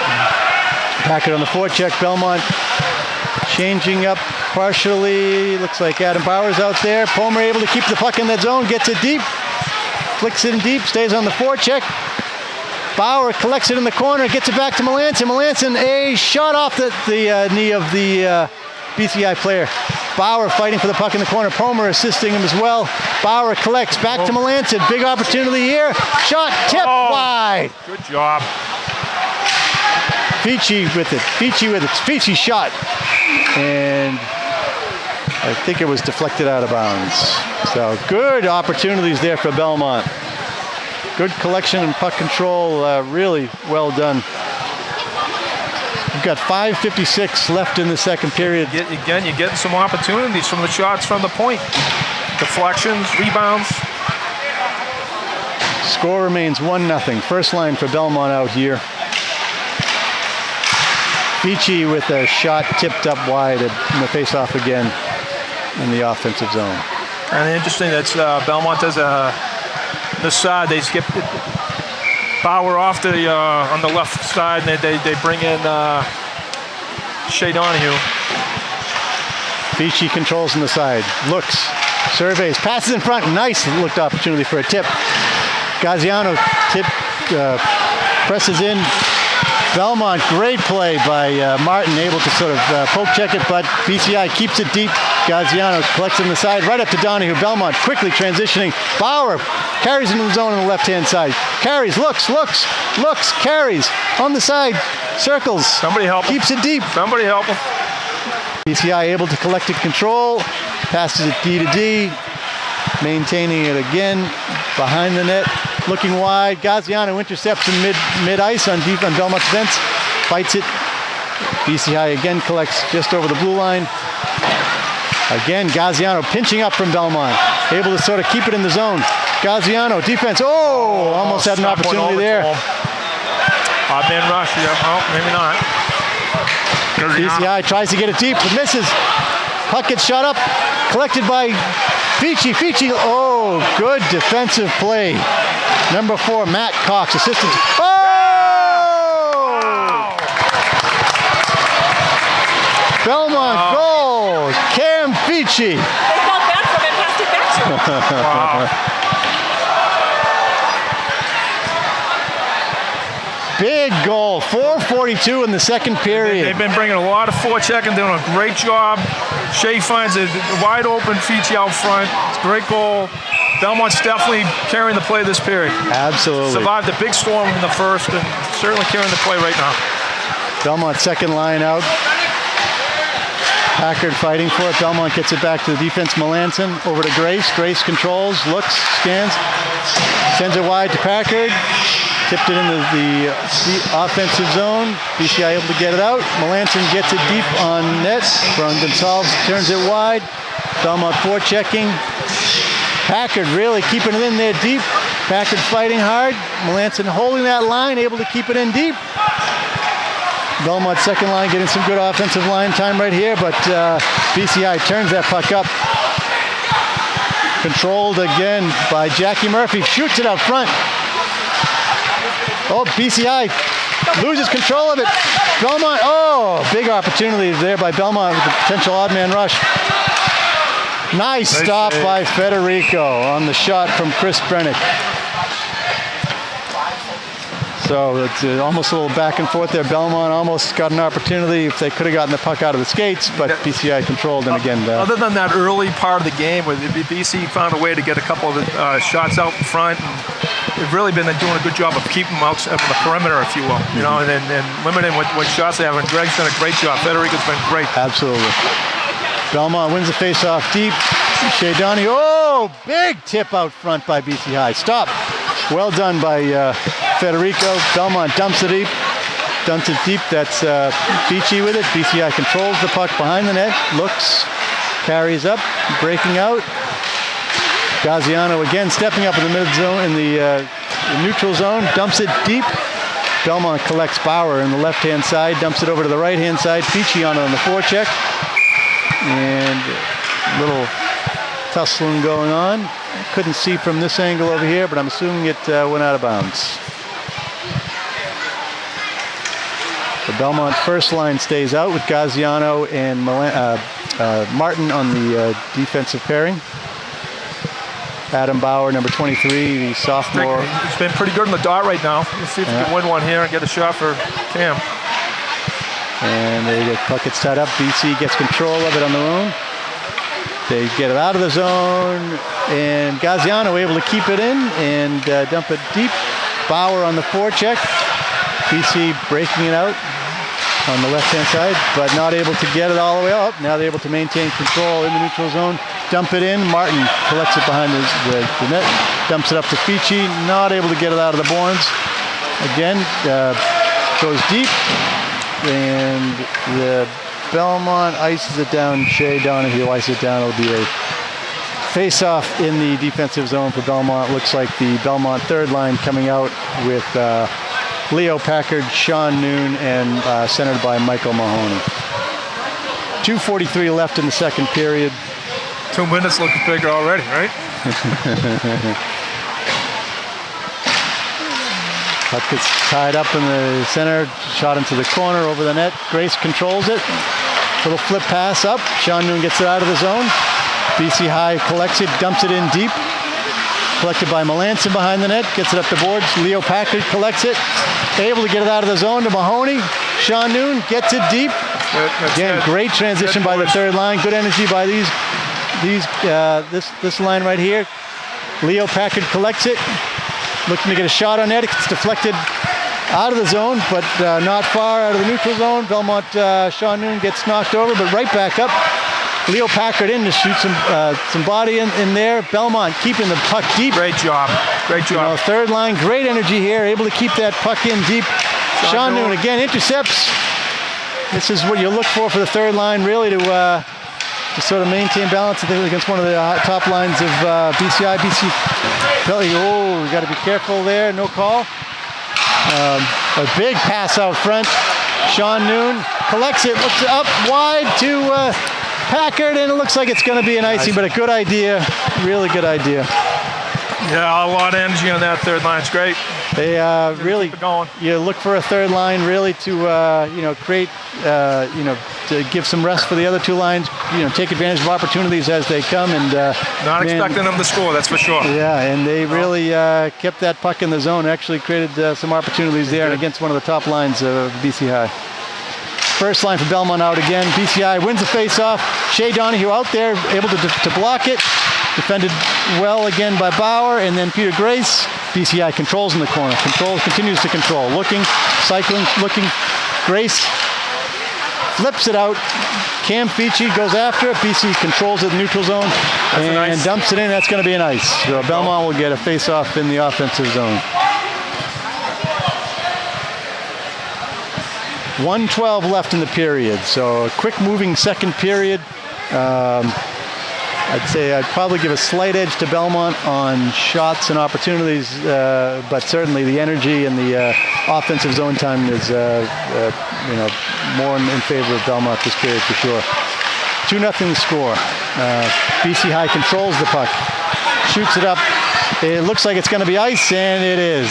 [SPEAKER 2] Packard on the forecheck. Belmont changing up partially. Looks like Adam Bauer's out there. Palmer able to keep the puck in that zone. Gets it deep. Flicks it in deep. Stays on the forecheck. Bauer collects it in the corner. Gets it back to Melanson. Melanson, a shot off the knee of the BCI player. Bauer fighting for the puck in the corner. Palmer assisting him as well. Bauer collects back to Melanson. Big opportunity here. Shot tipped wide.
[SPEAKER 3] Good job.
[SPEAKER 2] Fici with it. Fici shot. And I think it was deflected out of bounds. So good opportunities there for Belmont. Good collection and puck control, really well done. We've got 5:56 left in the second period.
[SPEAKER 3] Again, you're getting some opportunities from the shots from the point. Deflections, rebounds.
[SPEAKER 2] Score remains 1-0. First line for Belmont out here. Fici with a shot tipped up wide in the face-off again in the offensive zone.
[SPEAKER 3] And interesting, that's Belmont does this side. They skip Bauer off the on the left side, and they bring in Shea Donahue.
[SPEAKER 2] Fici controls on the side, looks, surveys, passes in front. Nice looked opportunity for a tip. Gaziano presses in. Belmont, great play by Martin, able to sort of poke check it, but BCI keeps it deep. Gaziano collects on the side, right up to Donahue. Belmont quickly transitioning. Bauer carries into the zone on the left-hand side. Carries, looks, carries on the side, circles.
[SPEAKER 3] Somebody help him.
[SPEAKER 2] Keeps it deep.
[SPEAKER 3] Somebody help him.
[SPEAKER 2] BCI able to collect it, control, passes it D to D, maintaining it again behind the net, looking wide. Gaziano intercepts in mid-ice on Belmont's defense, fights it. BCI again collects just over the blue line. Again, Gaziano pinching up from Belmont, able to sort of keep it in the zone. Gaziano, defense, almost had an opportunity there.
[SPEAKER 3] Odd man rush, yeah, oh, maybe not.
[SPEAKER 2] BCI tries to get it deep, but misses. Puck gets shot up, collected by Fici, good defensive play. Number 4, Matt Cox, assistant. Belmont goal, Cam Fici.
[SPEAKER 4] They felt bad for him and passed it back to him.
[SPEAKER 3] Wow.
[SPEAKER 2] Big goal, 4:42 in the second period.
[SPEAKER 3] They've been bringing a lot of forechecking, doing a great job. Shea finds a wide open Fici out front. It's a great goal. Belmont's definitely carrying the play this period.
[SPEAKER 2] Absolutely.
[SPEAKER 3] Survived the big storm in the first and certainly carrying the play right now.
[SPEAKER 2] Belmont second line out. Packard fighting for it. Belmont gets it back to the defense. Melanson over to Grace. Grace controls, looks, scans, sends it wide to Packard. Tipped it into the offensive zone. BCI able to get it out. Melanson gets it deep on net. From Gonsalves turns it wide. Belmont forechecking. Packard really keeping it in there deep. Packard fighting hard. Melanson holding that line, able to keep it in deep. Belmont second line getting some good offensive line time right here, but BCI turns that puck up. Controlled again by Jackie Murphy. Shoots it out front. Oh, BCI loses control of it. Belmont, big opportunity there by Belmont with the potential odd man rush. Nice stop by Federico on the shot from Chris Brennick. So it's almost a little back and forth there. Belmont almost got an opportunity if they could have gotten the puck out of the skates, but BCI controlled, and again...
[SPEAKER 3] Other than that early part of the game where BC found a way to get a couple of shots out in front, and they've really been doing a good job of keeping them out on the perimeter, if you will, you know, and limiting what shots they have, and Greg's done a great job. Federico's been great.
[SPEAKER 2] Absolutely. Belmont wins the face-off deep. Shea Donahue, big tip out front by BC High. Stop. Well done by Federico. Belmont dumps it deep. That's Fici with it. BCI controls the puck behind the net. Looks, carries up, breaking out. Gaziano again stepping up in the mid zone, in the neutral zone. Dumps it deep. Belmont collects Bauer in the left-hand side. Dumps it over to the right-hand side. Fici on it on the forecheck. And a little tussling going on. Couldn't see from this angle over here, but I'm assuming it went out of bounds. The Belmont first line stays out with Gaziano and Martin on the defensive pairing. Adam Bauer, number 23, the sophomore.
[SPEAKER 3] He's been pretty good in the dot right now. Let's see if he can win one here and get a shot for Cam.
[SPEAKER 2] And the puck gets tied up. BC gets control of it on their own. They get it out of the zone, and Gaziano able to keep it in and dump it deep. Bauer on the forecheck. BC breaking it out. on the left-hand side, but not able to get it all the way up. Now they're able to maintain control in the neutral zone. Dump it in. Martin collects it behind the net. Dumps it up to Fici. Not able to get it out of the boards. Again, goes deep. And the Belmont ices it down. Shea Donahue ices it down. It'll be a face-off in the defensive zone for Belmont. Looks like the Belmont third line coming out with Leo Packard, Sean Noon, and centered by Michael Mahoney. 2:43 left in the second period.
[SPEAKER 3] 2 minutes looking bigger already, right?
[SPEAKER 2] Puck gets tied up in the center, shot into the corner, over the net. Grace controls it. Little flip pass up. Sean Noon gets it out of the zone. BC High collects it, dumps it in deep. Collected by Melanson behind the net, gets it up the boards. Leo Packard collects it. Able to get it out of the zone to Mahoney. Sean Noon gets it deep. Again, great transition by the third line. Good energy by this line right here. Leo Packard collects it. Looking to get a shot on net. It's deflected out of the zone, but not far out of the neutral zone. Belmont, Sean Noon gets knocked over, but right back up. Leo Packard in to shoot some body in there. Belmont keeping the puck deep.
[SPEAKER 3] Great job. Great job.
[SPEAKER 2] You know, third line, great energy here. Able to keep that puck in deep. Sean Noon again intercepts. This is what you look for the third line, really, to sort of maintain balance against one of the top lines of BCI. Oh, we got to be careful there. No call. A big pass out front. Sean Noon collects it, looks up wide to Packard, and it looks like it's going to be an icing, but a good idea. Really good idea.
[SPEAKER 3] Yeah, a lot of energy on that third line. It's great.
[SPEAKER 2] They really, you look for a third line really to, create, to give some rest for the other two lines, take advantage of opportunities as they come. And
[SPEAKER 3] not expecting them to score, that's for sure.
[SPEAKER 2] Yeah, and they really kept that puck in the zone, actually created some opportunities there and against one of the top lines of BC High. First line for Belmont out again. BCI wins the face-off. Shea Donahue out there, able to block it. Defended well again by Bauer, and then Peter Grace. BCI controls in the corner. Continues to control. Looking, cycling, looking. Grace flips it out. Cam Fici goes after it. BC controls it in the neutral zone and dumps it in. That's going to be an ice. So Belmont will get a face-off in the offensive zone. 1:12 left in the period, so a quick moving second period. I'd say I'd probably give a slight edge to Belmont on shots and opportunities, but certainly the energy and the offensive zone time is more in favor of Belmont this period for sure. 2-0 score. BC High controls the puck, shoots it up. It looks like it's going to be ice, and it is.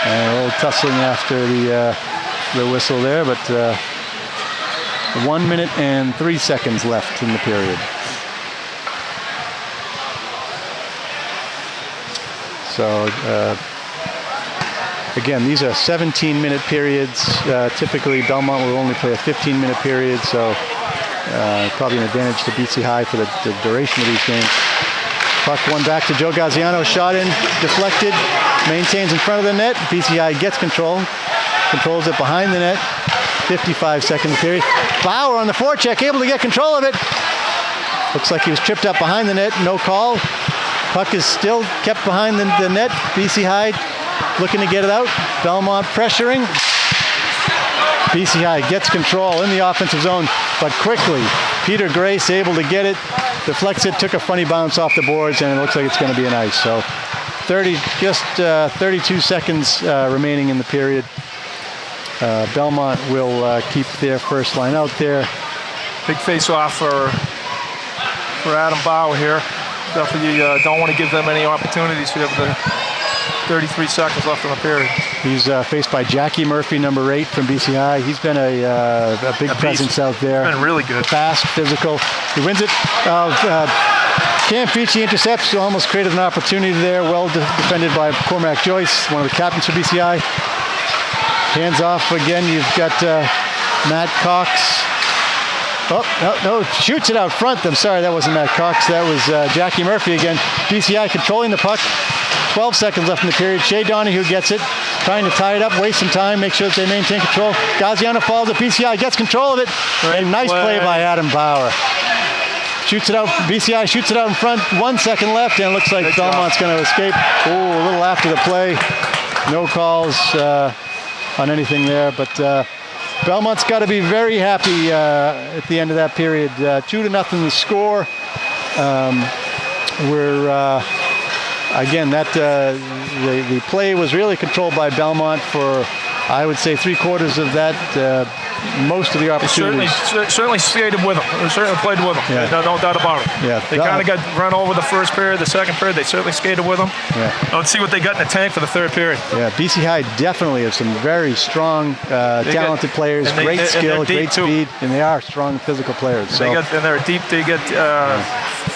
[SPEAKER 2] A little tussling after the whistle there, but 1 minute and 3 seconds left in the period. So again, these are 17-minute periods. Typically, Belmont will only play a 15-minute period, so probably an advantage to BC High for the duration of these games. Puck one back to Joe Gaziano, shot in, deflected, maintains in front of the net. BC High gets controls it behind the net. 55 seconds period. Bauer on the forecheck, able to get control of it. Looks like he was tripped up behind the net, no call. Puck is still kept behind the net. BC High looking to get it out. Belmont pressuring. BC High gets control in the offensive zone, but quickly Peter Grace able to get it, deflects it, took a funny bounce off the boards, and it looks like it's going to be an ice. So 32 seconds remaining in the period. Belmont will keep their first line out there.
[SPEAKER 3] Big face-off for Adam Bauer here. Definitely don't want to give them any opportunities here with the 33 seconds left in the period. He's
[SPEAKER 2] faced by Jackie Murphy, number 8 from BC High. He's been a big presence out there.
[SPEAKER 3] Been really good.
[SPEAKER 2] Fast, physical. He wins it. Cam Fici intercepts, almost created an opportunity there. Well defended by Cormac Joyce, one of the captains for BC High. Hands off again. You've got Matt Cox. Oh, no, shoots it out front. I'm sorry, that wasn't Matt Cox. That was Jackie Murphy again. BCI controlling the puck. 12 seconds left in the period. Shea Donahue gets it. trying to tie it up, waste some time, make sure that they maintain control. Gaziano falls at BCI, gets control of it. And nice play by Adam Bauer. Shoots it out, BCI shoots it out in front, 1 second left, and it looks like Belmont's going to escape. Oh, a little after the play. No calls on anything there, but Belmont's got to be very happy at the end of that period. 2-0 the score. Again, the play was really controlled by Belmont for, I would say, 3/4 of that. Most of the opportunities.
[SPEAKER 3] Certainly skated with them. They certainly played with them.
[SPEAKER 2] Yeah.
[SPEAKER 3] No doubt about it.
[SPEAKER 2] Yeah.
[SPEAKER 3] They kind of got run over the first period, the second period. They certainly skated with them.
[SPEAKER 2] Yeah.
[SPEAKER 3] Let's see what they got in the tank for the third period.
[SPEAKER 2] Yeah, BC High definitely has some very strong, talented players, great skill, great speed, and they are strong physical players. So.
[SPEAKER 3] They're deep. They get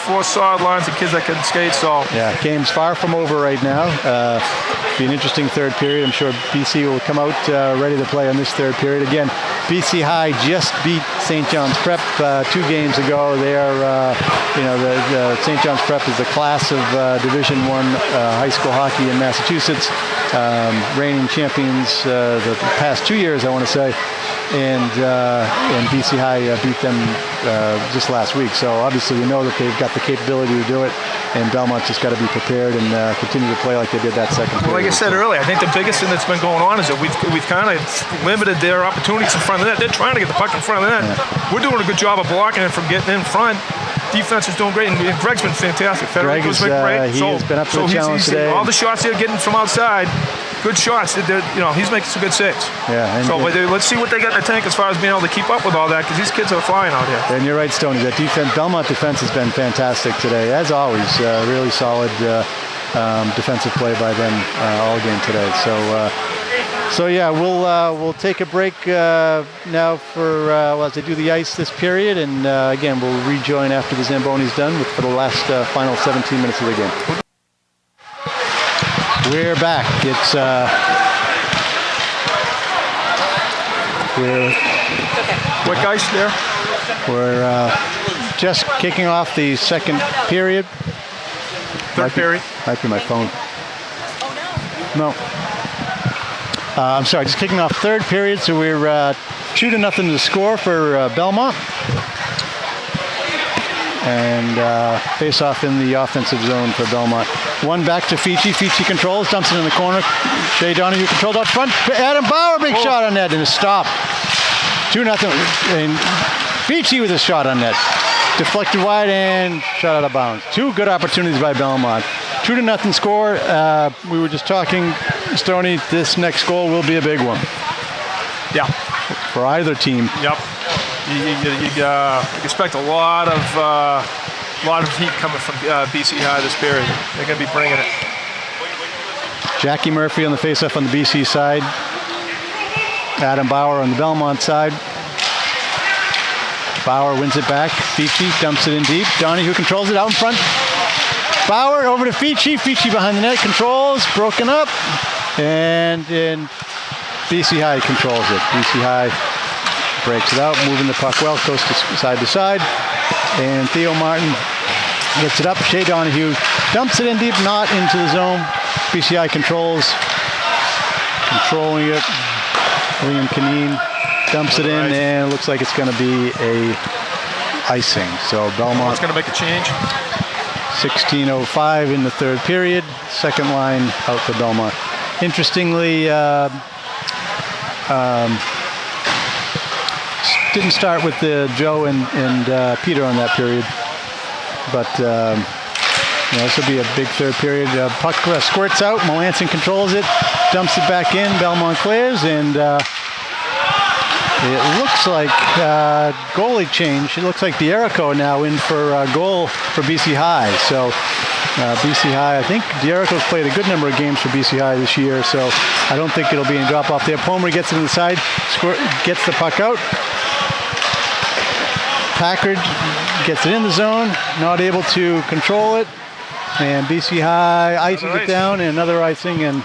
[SPEAKER 3] 4 solid lines of kids that can skate. So
[SPEAKER 2] yeah, game's far from over right now. Be an interesting third period. I'm sure BC will come out ready to play on this third period. Again, BC High just beat St. John's Prep 2 games ago. They are, the St. John's Prep is the class of Division I high school hockey in Massachusetts, reigning champions the past 2 years, I want to say. And BC High beat them just last week. So obviously we know that they've got the capability to do it, and Belmont just got to be prepared and continue to play like they did that second period.
[SPEAKER 3] Well, like I said earlier, I think the biggest thing that's been going on is that we've kind of limited their opportunities in front of the net. They're trying to get the puck in front of the net. Yeah. We're doing a good job of blocking it from getting in front. Defense is doing great, and Greg's been fantastic. Federico's been great.
[SPEAKER 2] Has been up to the challenge today.
[SPEAKER 3] All the shots they're getting from outside, good shots. He's making some good saves.
[SPEAKER 2] Yeah.
[SPEAKER 3] Let's see what they got in the tank as far as being able to keep up with all that, because these kids are flying out here.
[SPEAKER 2] And you're right, Stoney. That Belmont defense has been fantastic today, as always. Really solid defensive play by them all game today. So yeah, we'll take a break now for as they do the ice this period, and again we'll rejoin after the Zamboni's done for the last final 17 minutes of the game. We're back. It's
[SPEAKER 3] Quick ice there.
[SPEAKER 2] We're just kicking off the second period.
[SPEAKER 3] Third period.
[SPEAKER 2] Might be my phone. No. I'm sorry, just kicking off third period, so we're 2-0 to score for Belmont. And face off in the offensive zone for Belmont. One back to Fici. Fici controls, dumps it in the corner. Shea Donahue controlled out front. Adam Bauer, big shot on net, and a stop. 2-0. And Fici with a shot on net. Deflected wide and shot out of bounds. 2 good opportunities by Belmont. 2-0 score. We were just talking, Stoney, this next goal will be a big one.
[SPEAKER 3] Yeah.
[SPEAKER 2] For either team.
[SPEAKER 3] Yep. You expect a lot of heat coming from BC High this period. They're going to be bringing it.
[SPEAKER 2] Jackie Murphy on the faceoff on the BC side. Adam Bauer on the Belmont side. Bauer wins it back. Fici dumps it in deep. Donahue controls it out in front. Bauer over to Fici. Fici behind the net controls. Broken up. And BC High controls it. BC High breaks it out, moving the puck well, coast to side. And Theo Martin gets it up. Shea Donahue dumps it in deep, not into the zone. BC High controlling it. William Canine dumps it in, and it looks like it's going to be a icing. So Belmont's
[SPEAKER 3] going to make a change.
[SPEAKER 2] 16:05 in the third period. Second line out for Belmont. Interestingly, didn't start with Joe and Peter on that period, but this will be a big third period. Puck squirts out. Melanson controls it, dumps it back in. Belmont clears, and it looks like goalie change. It looks like D'Erico now in for goal for BC High. So BC High, I think D'Erico's played a good number of games for BC High this year, so I don't think it'll be a drop off there. Pomer gets it to the side, gets the puck out. Packard gets it in the zone, not able to control it, and BC High ices it down, and another icing, and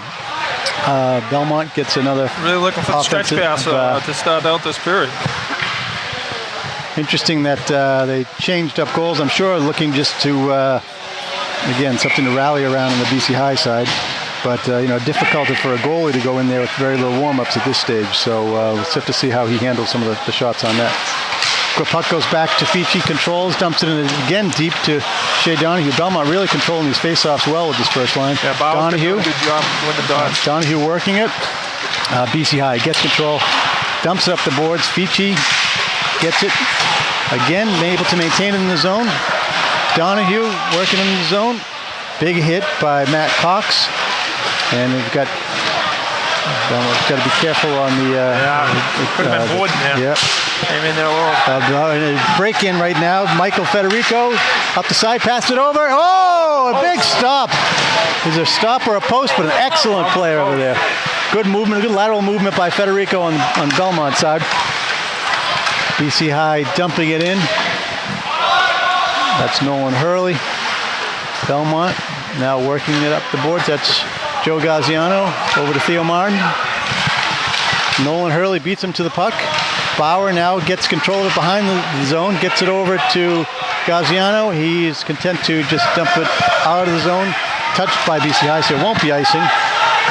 [SPEAKER 2] Belmont gets another.
[SPEAKER 3] Really looking for the stretch pass to start out this period.
[SPEAKER 2] Interesting that they changed up goals. I'm sure looking just to, again, something to rally around on the BC High side. But, difficult for a goalie to go in there with very little warm-ups at this stage. So we'll have to see how he handles some of the shots on that. The puck goes back to Fichi, controls, dumps it in again deep to Shea Donahue. Belmont really controlling these faceoffs well with this first line.
[SPEAKER 3] Yeah, Donahue. Good job with the dots.
[SPEAKER 2] Donahue working it. BC High gets control, dumps it up the boards. Fichi gets it again, able to maintain it in the zone. Donahue working in the zone. Big hit by Matt Cox. And we've got to be careful on the...
[SPEAKER 3] could have been Borden there.
[SPEAKER 2] Yep.
[SPEAKER 3] Came in there a little.
[SPEAKER 2] Break in right now. Michael Federico up the side, passed it over. Oh, a big stop. Is there a stop or a post? But an excellent player over there. Good movement, good lateral movement by Federico on Belmont's side. BC High dumping it in. That's Nolan Hurley. Belmont now working it up the boards. That's Joe Gaziano over to Theo Martin. Nolan Hurley beats him to the puck. Bauer now gets control of it behind the zone, gets it over to Gaziano. He's content to just dump it out of the zone. Touched by BC High, so it won't be icing.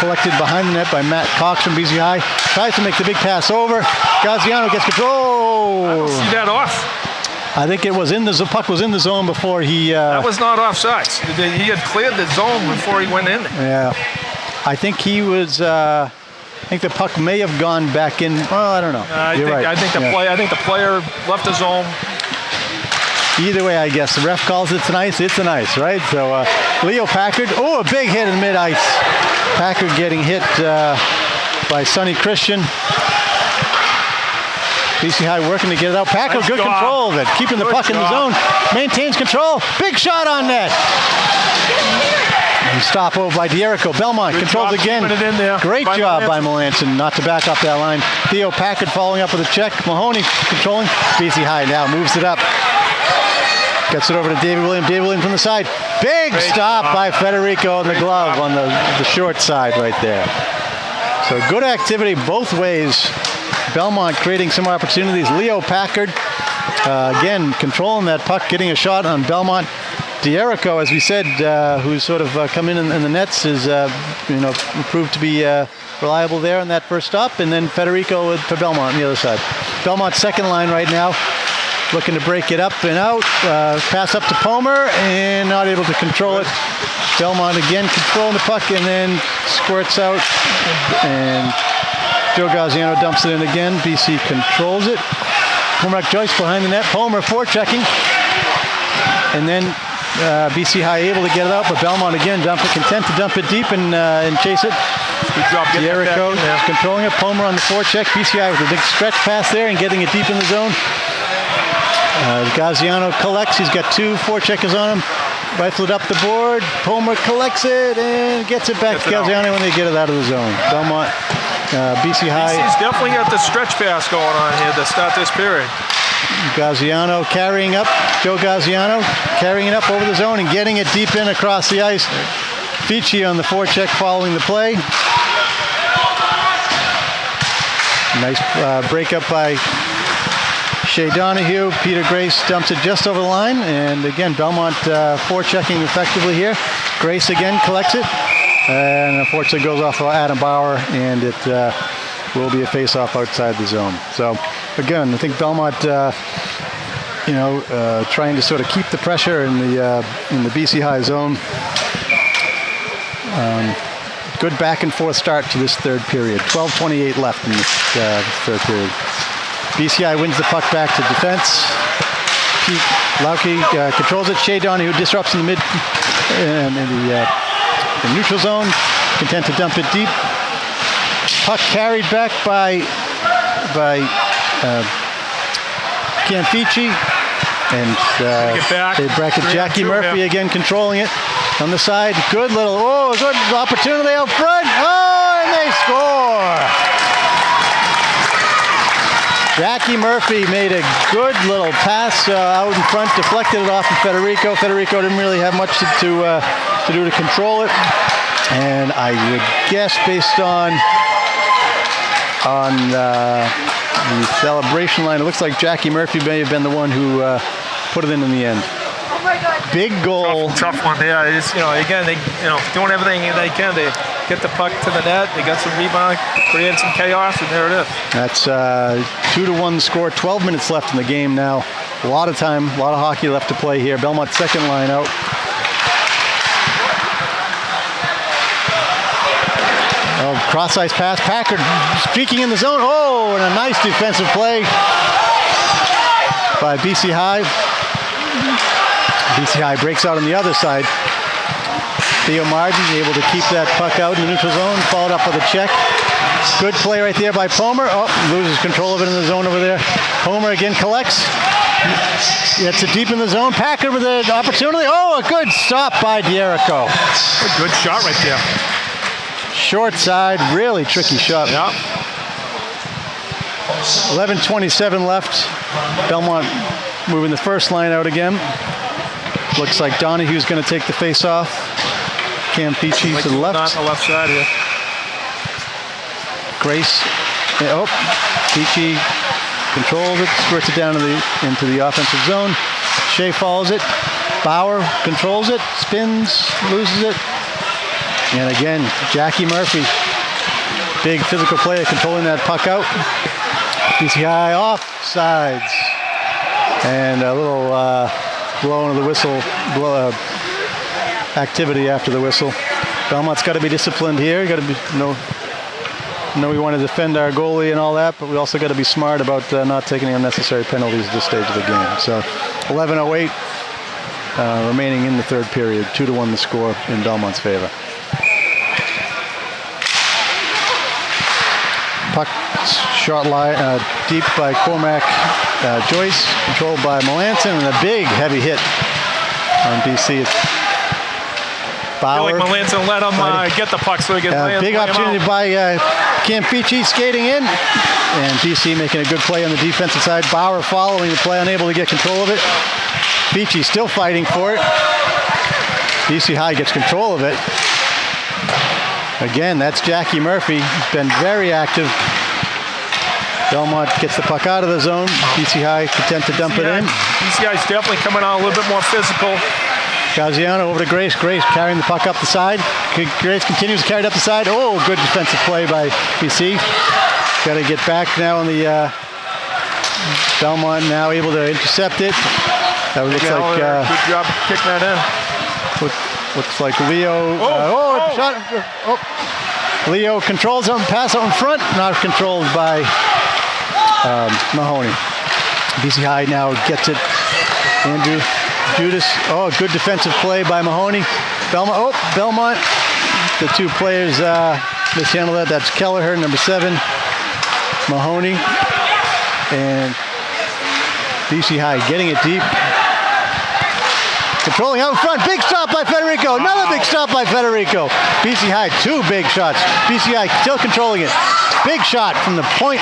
[SPEAKER 2] Collected behind the net by Matt Cox from BC High. Tries to make the big pass over. Gaziano gets control.
[SPEAKER 3] I don't see that off.
[SPEAKER 2] I think it was the puck was in the zone before he...
[SPEAKER 3] that was not offsides. He had cleared the zone before he went in there.
[SPEAKER 2] Yeah. I think he was... I think the puck may have gone back in. Well, I don't know. You're right.
[SPEAKER 3] I think the player left the zone.
[SPEAKER 2] Either way, I guess the ref calls it an ice. It's an ice, right? So Leo Packard. Oh, a big hit in mid-ice. Packard getting hit by Sonny Christian. BC High working to get it out. Packard,
[SPEAKER 3] Nice
[SPEAKER 2] good
[SPEAKER 3] job.
[SPEAKER 2] control of it, keeping the puck in the zone. Maintains control. Big shot on net. And stop over by Dierico. Belmont controls
[SPEAKER 3] job
[SPEAKER 2] again.
[SPEAKER 3] keeping it in there
[SPEAKER 2] Great
[SPEAKER 3] by
[SPEAKER 2] job
[SPEAKER 3] Melanson.
[SPEAKER 2] by Melanson not to back up that line. Theo Packard following up with a check. Mahoney controlling. BC High now moves it up. Gets it over to David Williams. David Williams from the side. Big
[SPEAKER 3] Great
[SPEAKER 2] stop
[SPEAKER 3] job.
[SPEAKER 2] by Federico on the glove on the short side right there. So good activity both ways. Belmont creating some opportunities. Leo Packard, again, controlling that puck, getting a shot on Belmont. Dierico, as we said, who's sort of come in the nets, is proved to be reliable there on that first stop. And then Federico for Belmont on the other side. Belmont's second line right now, looking to break it up and out. Pass up to Palmer and not able to control it. Belmont again controlling the puck and then squirts out. And Joe Gaziano dumps it in again. BC controls it. Cormac Joyce behind the net. Palmer forechecking. And then BC High able to get it out, but Belmont again content to dump it deep and chase it.
[SPEAKER 3] Good job getting it back
[SPEAKER 2] Dierico
[SPEAKER 3] in there.
[SPEAKER 2] controlling it. Palmer on the forecheck. BC High with a big stretch pass there and getting it deep in the zone. Gaziano collects. He's got two forecheckers on him. Rifle it up the board. Palmer collects it and gets it back to Gaziano when they get it out of the zone. Belmont, BC High.
[SPEAKER 3] BC's definitely got the stretch pass going on here to start this period.
[SPEAKER 2] Gaziano carrying up. Joe Gaziano carrying it up over the zone and getting it deep in across the ice. Fichi on the forecheck following the play. Nice breakup by Shea Donahue. Peter Grace dumps it just over the line. And again, Belmont forechecking effectively here. Grace again collects it. And unfortunately goes off of Adam Bauer. And it will be a face-off outside the zone. So again, I think Belmont, trying to sort of keep the pressure in the BC High zone. Good back and forth start to this third period. 12:28 left in this third period. BCI wins the puck back to defense. Pete Lauke controls it. Shea Donahue disrupts in the mid in the neutral zone. Content to dump it deep. Puck carried back by Cam Fichi. And they bracket Jackie Murphy again controlling it on the side. Good opportunity out front. Oh, and they score. Jackie Murphy made a good little pass out in front, deflected it off of Federico. Federico didn't really have much to do to control it. And I would guess, based on the celebration line, it looks like Jackie Murphy may have been the one who put it in the end. Big goal.
[SPEAKER 3] Tough one. Yeah, again, they doing everything they can to get the puck to the net. They got some rebound, created some chaos, and there it is.
[SPEAKER 2] That's 2-1 score. 12 minutes left in the game now. A lot of time, a lot of hockey left to play here. Belmont second line out. Oh, cross-ice pass. Packard streaking in the zone. Oh, and a nice defensive play by BC High. BC High breaks out on the other side. Theo Martin able to keep that puck out in the neutral zone. Followed up with a check. Good play right there by Palmer. Oh, loses control of it in the zone over there. Palmer again collects. Gets it deep in the zone. Packard with an opportunity. Oh, a good stop by Dierico.
[SPEAKER 3] A good shot right there.
[SPEAKER 2] Short side, really tricky shot.
[SPEAKER 3] Yeah.
[SPEAKER 2] 11:27 left. Belmont moving the first line out again. Looks like Donahue's going to take the face off. Cam Peachy to the left.
[SPEAKER 3] On the left side here.
[SPEAKER 2] Grace. Oh, Peachy controls it, squirts it down into the offensive zone. Shea follows it. Bauer controls it, spins, loses it. And again, Jackie Murphy, big physical player, controlling that puck out. BC High offsides. And a little blowing of the whistle, activity after the whistle. Belmont's got to be disciplined here. Got to be know we want to defend our goalie and all that, but we also got to be smart about not taking any unnecessary penalties at this stage of the game. So 11:08 remaining in the third period. 2-1 the score in Belmont's favor. Puck shot line deep by Cormac Joyce, controlled by Melanson, and a big heavy hit on BC. It's Bauer.
[SPEAKER 3] I feel like Melanson let him get the puck so he can
[SPEAKER 2] big opportunity by Campici skating in, and BC making a good play on the defensive side. Bauer following the play, unable to get control of it. Peachy still fighting for it. BC High gets control of it. Again, that's Jackie Murphy. He's been very active. Belmont gets the puck out of the zone. BC High content to dump it in.
[SPEAKER 3] BC High's definitely coming out a little bit more physical.
[SPEAKER 2] Gaziano over to Grace. Grace carrying the puck up the side. Grace continues to carry it up the side. Oh, good defensive play by BC. Got to get back now on the Belmont now able to intercept it. That looks like
[SPEAKER 3] good job kicking that in.
[SPEAKER 2] Looks like Leo. Shot. Oh. Leo controls it, pass out in front, not controlled by Mahoney. BC High now gets it. Andrew Judas. Oh, good defensive play by Mahoney. Belmont. The two players mishandled that. That's Kelleher, number 7. Mahoney. And BC High getting it deep. Controlling out in front. Big stop by Federico. Another big stop by Federico. BC High, 2 big shots. BC High still controlling it. Big shot from the point.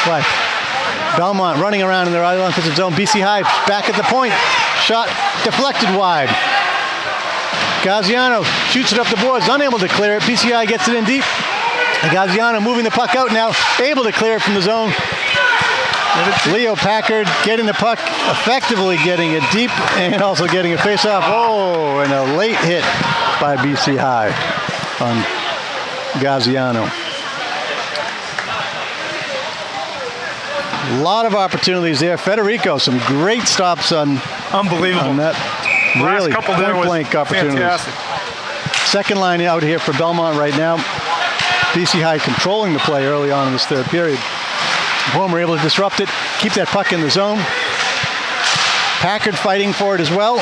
[SPEAKER 2] But Belmont running around in their offensive zone. BC High back at the point. Shot deflected wide. Gaziano shoots it up the boards, unable to clear it. BC High gets it in deep. And Gaziano moving the puck out now, able to clear it from the zone. Leo Packard getting the puck, effectively getting it deep, and also getting a face-off. Oh, and a late hit by BC High on Gaziano. A lot of opportunities there. Federico, some great stops on
[SPEAKER 3] unbelievable
[SPEAKER 2] on that. Really point-blank opportunities.
[SPEAKER 3] Fantastic.
[SPEAKER 2] Second line out here for Belmont right now. BC High controlling the play early on in this third period. Homer able to disrupt it, keep that puck in the zone. Packard fighting for it as well.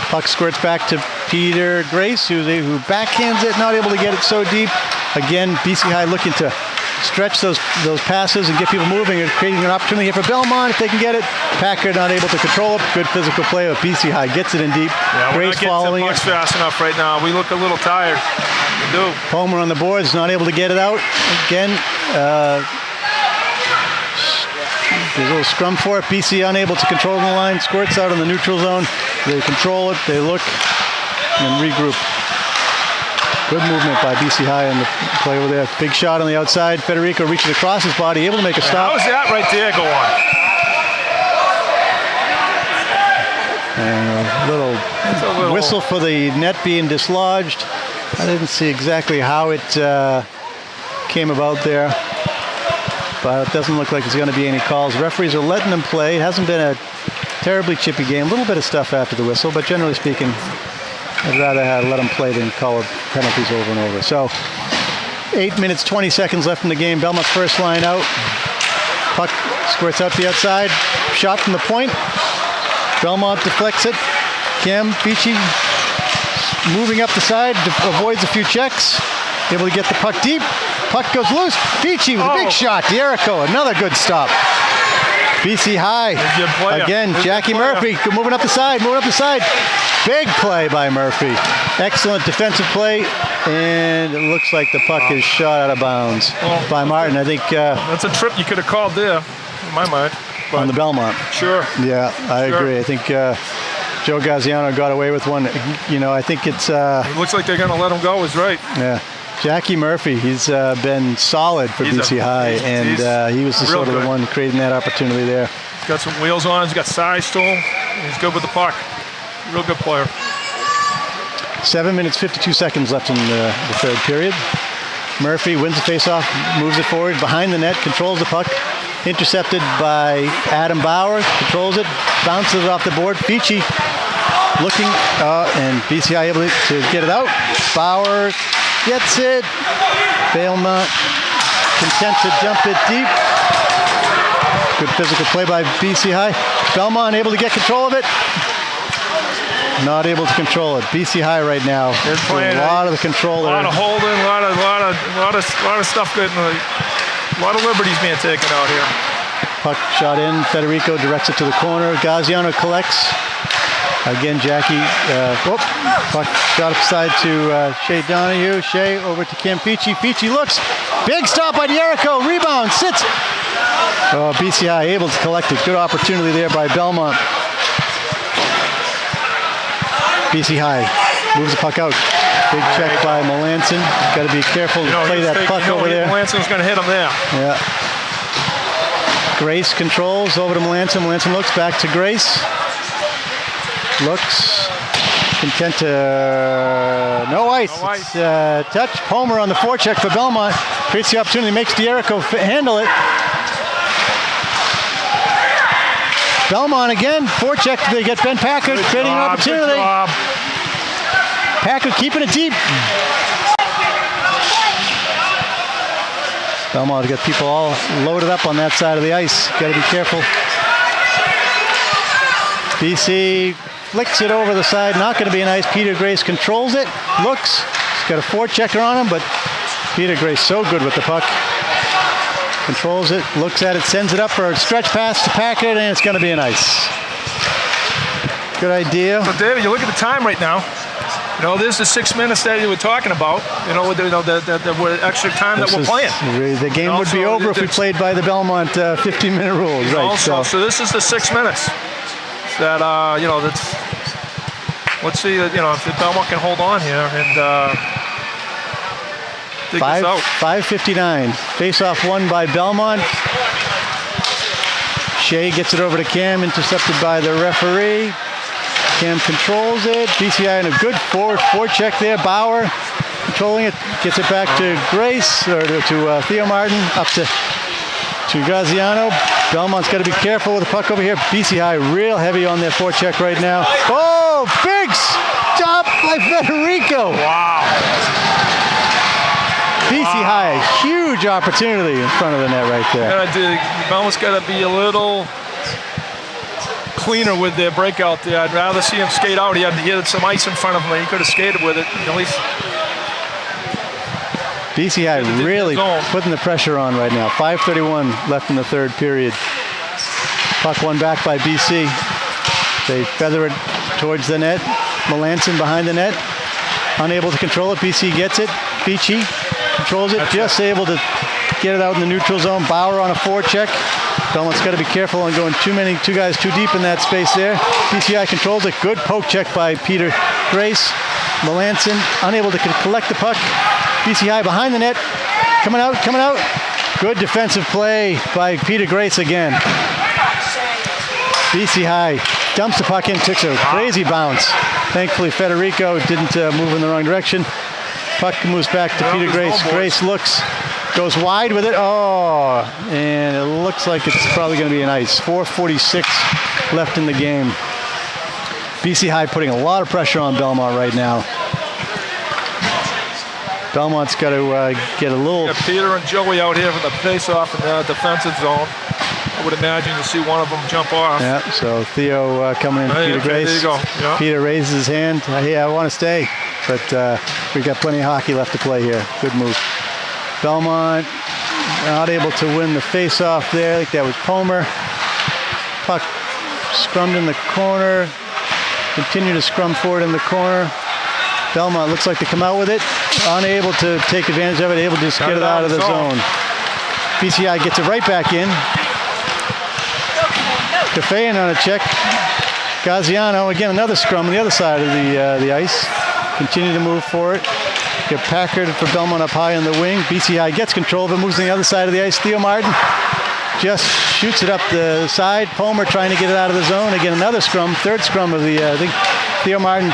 [SPEAKER 2] Puck squirts back to Peter Grace, who backhands it, not able to get it so deep. Again, BC High looking to stretch those passes and get people moving and creating an opportunity here for Belmont if they can get it. Packard not able to control it. Good physical play, but BC High gets it in deep.
[SPEAKER 3] Yeah,
[SPEAKER 2] Grace following
[SPEAKER 3] it. Fast enough right now. We look a little tired. We do.
[SPEAKER 2] Palmer on the boards, not able to get it out. Again, there's a little scrum for it. BC unable to control the line. Squirts out in the neutral zone. They control it. They look and regroup. Good movement by BC High on the play over there. Big shot on the outside. Federico reaches across his body, able to make a stop.
[SPEAKER 3] How was that right there go on?
[SPEAKER 2] And a little whistle for the net being dislodged. I didn't see exactly how it came about there, but it doesn't look like there's going to be any calls. Referees are letting them play. It hasn't been a terribly chippy game. A little bit of stuff after the whistle, but generally speaking, I'd rather let them play than call penalties over and over. So 8 minutes, 20 seconds left in the game. Belmont's first line out. Puck squirts out the outside. Shot from the point. Belmont deflects it. Cam Beachy moving up the side, avoids a few checks. Able to get the puck deep. Puck goes loose. Beachy with a big shot. Jericho, another good stop. BC High. Again, Jackie Murphy moving up the side, Big play by Murphy. Excellent defensive play. And it looks like the puck is shot out of bounds by Martin. I think
[SPEAKER 3] that's a trip you could have called there, in my mind.
[SPEAKER 2] On the Belmont.
[SPEAKER 3] Sure.
[SPEAKER 2] Yeah, I agree. I think Joe Gaziano got away with one. You know, I think it's...
[SPEAKER 3] it looks like they're going to let him go, is right.
[SPEAKER 2] Yeah. Jackie Murphy, he's been solid for BC High, and he was sort of the one creating that opportunity there.
[SPEAKER 3] He's got some wheels on, he's got size to him, he's good with the puck. Real good player.
[SPEAKER 2] 7 minutes, 52 seconds left in the third period. Murphy wins the faceoff, moves it forward, behind the net, controls the puck. Intercepted by Adam Bauer, controls it, bounces it off the board. Beachy looking, and BC High able to get it out. Bauer gets it. Belmont content to jump it deep. Good physical play by BC High. Belmont able to get control of it. Not able to control it. BC High right now.
[SPEAKER 3] They're playing
[SPEAKER 2] a lot of the control.
[SPEAKER 3] A lot of holding, a lot of stuff getting, a lot of liberties being taken out here.
[SPEAKER 2] Puck shot in. Federico directs it to the corner. Gaziano collects. Again, Jackie. Puck shot upside to Shea Donahue. Shea over to Cam Peachy. Peachy looks. Big stop by Jericho. Rebound. Sits. BC High able to collect it. Good opportunity there by Belmont. BC High moves the puck out. Big check by Melanson. Got to be careful to play that puck over there.
[SPEAKER 3] Melanson's going to hit him there.
[SPEAKER 2] Yeah. Grace controls over to Melanson. Melanson looks back to Grace. Looks content to no ice. Touch. Homer on the forecheck for Belmont. Creates the opportunity. Makes Jericho handle it. Belmont again. Forecheck. They get Ben Packard creating an opportunity. Packard keeping it deep. Belmont got people all loaded up on that side of the ice. Got to be careful. BC flicks it over the side. Not going to be nice. Peter Grace controls it. Looks. He's got a forechecker on him, but Peter Grace so good with the puck. Controls it. Looks at it. Sends it up for a stretch pass to Packard, and it's going to be an ice. Good idea.
[SPEAKER 3] So David, you look at the time right now. You know, this is 6 minutes that you were talking about. You know, the extra time that we're playing.
[SPEAKER 2] The game would be over if we played by the Belmont 15-minute rules, right?
[SPEAKER 3] So this is the 6 minutes that you know. That's. Let's see. You know, if the Belmont can hold on here and dig this out.
[SPEAKER 2] 5:59. Face-off won by Belmont. Shea gets it over to Cam, intercepted by the referee. Cam controls it. BCI in a good forward forecheck there. Bauer controlling it. Gets it back to Grace, or to Theo Martin. Up to Graziano. Belmont's got to be careful with the puck over here. BC High real heavy on their forecheck right now. Oh, big stop by Federico.
[SPEAKER 3] Wow.
[SPEAKER 2] BC High, huge opportunity in front of the net right there.
[SPEAKER 3] Belmont's got to be a little cleaner with their breakout there. I'd rather see him skate out. He had some ice in front of him. He could have skated with it. At least.
[SPEAKER 2] BC High really putting the pressure on right now. 5:31 left in the third period. Puck won back by BC. They feather it towards the net. Melanson behind the net. Unable to control it. BC gets it. Beachy controls it. Just able to get it out in the neutral zone. Bauer on a forecheck. Belmont's got to be careful on going two guys too deep in that space there. BCI controls it. Good poke check by Peter Grace. Melanson unable to collect the puck. BCI behind the net. Coming out. Good defensive play by Peter Grace again. BC High dumps the puck in, takes a crazy bounce. Thankfully, Federico didn't move in the wrong direction. Puck moves back to Peter Grace. Grace looks, goes wide with it. Oh, and it looks like it's probably going to be an ice. 4:46 left in the game. BC High putting a lot of pressure on Belmont right now. Belmont's got to get a little...
[SPEAKER 3] Yeah, Peter and Joey out here from the face-off in the defensive zone. I would imagine you'll see one of them jump off.
[SPEAKER 2] Yeah, so Theo coming in for Peter Grace.
[SPEAKER 3] There you go. Yeah.
[SPEAKER 2] Peter raises his hand. Hey, I want to stay. But we've got plenty of hockey left to play here. Good move. Belmont not able to win the face-off there. I think that was Palmer. Puck scrummed in the corner. Continue to scrum forward in the corner. Belmont looks like they come out with it. Unable to take advantage of it. Able to just get it out of the zone. BCI gets it right back in. Cafayan on a check. Gaziano, again, another scrum on the other side of the ice. Continue to move for it. Get Packard for Belmont up high on the wing. BCI gets control of it, moves to the other side of the ice. Theo Martin just shoots it up the side. Palmer trying to get it out of the zone. Again, another scrum, third scrum of the, I think Theo Martin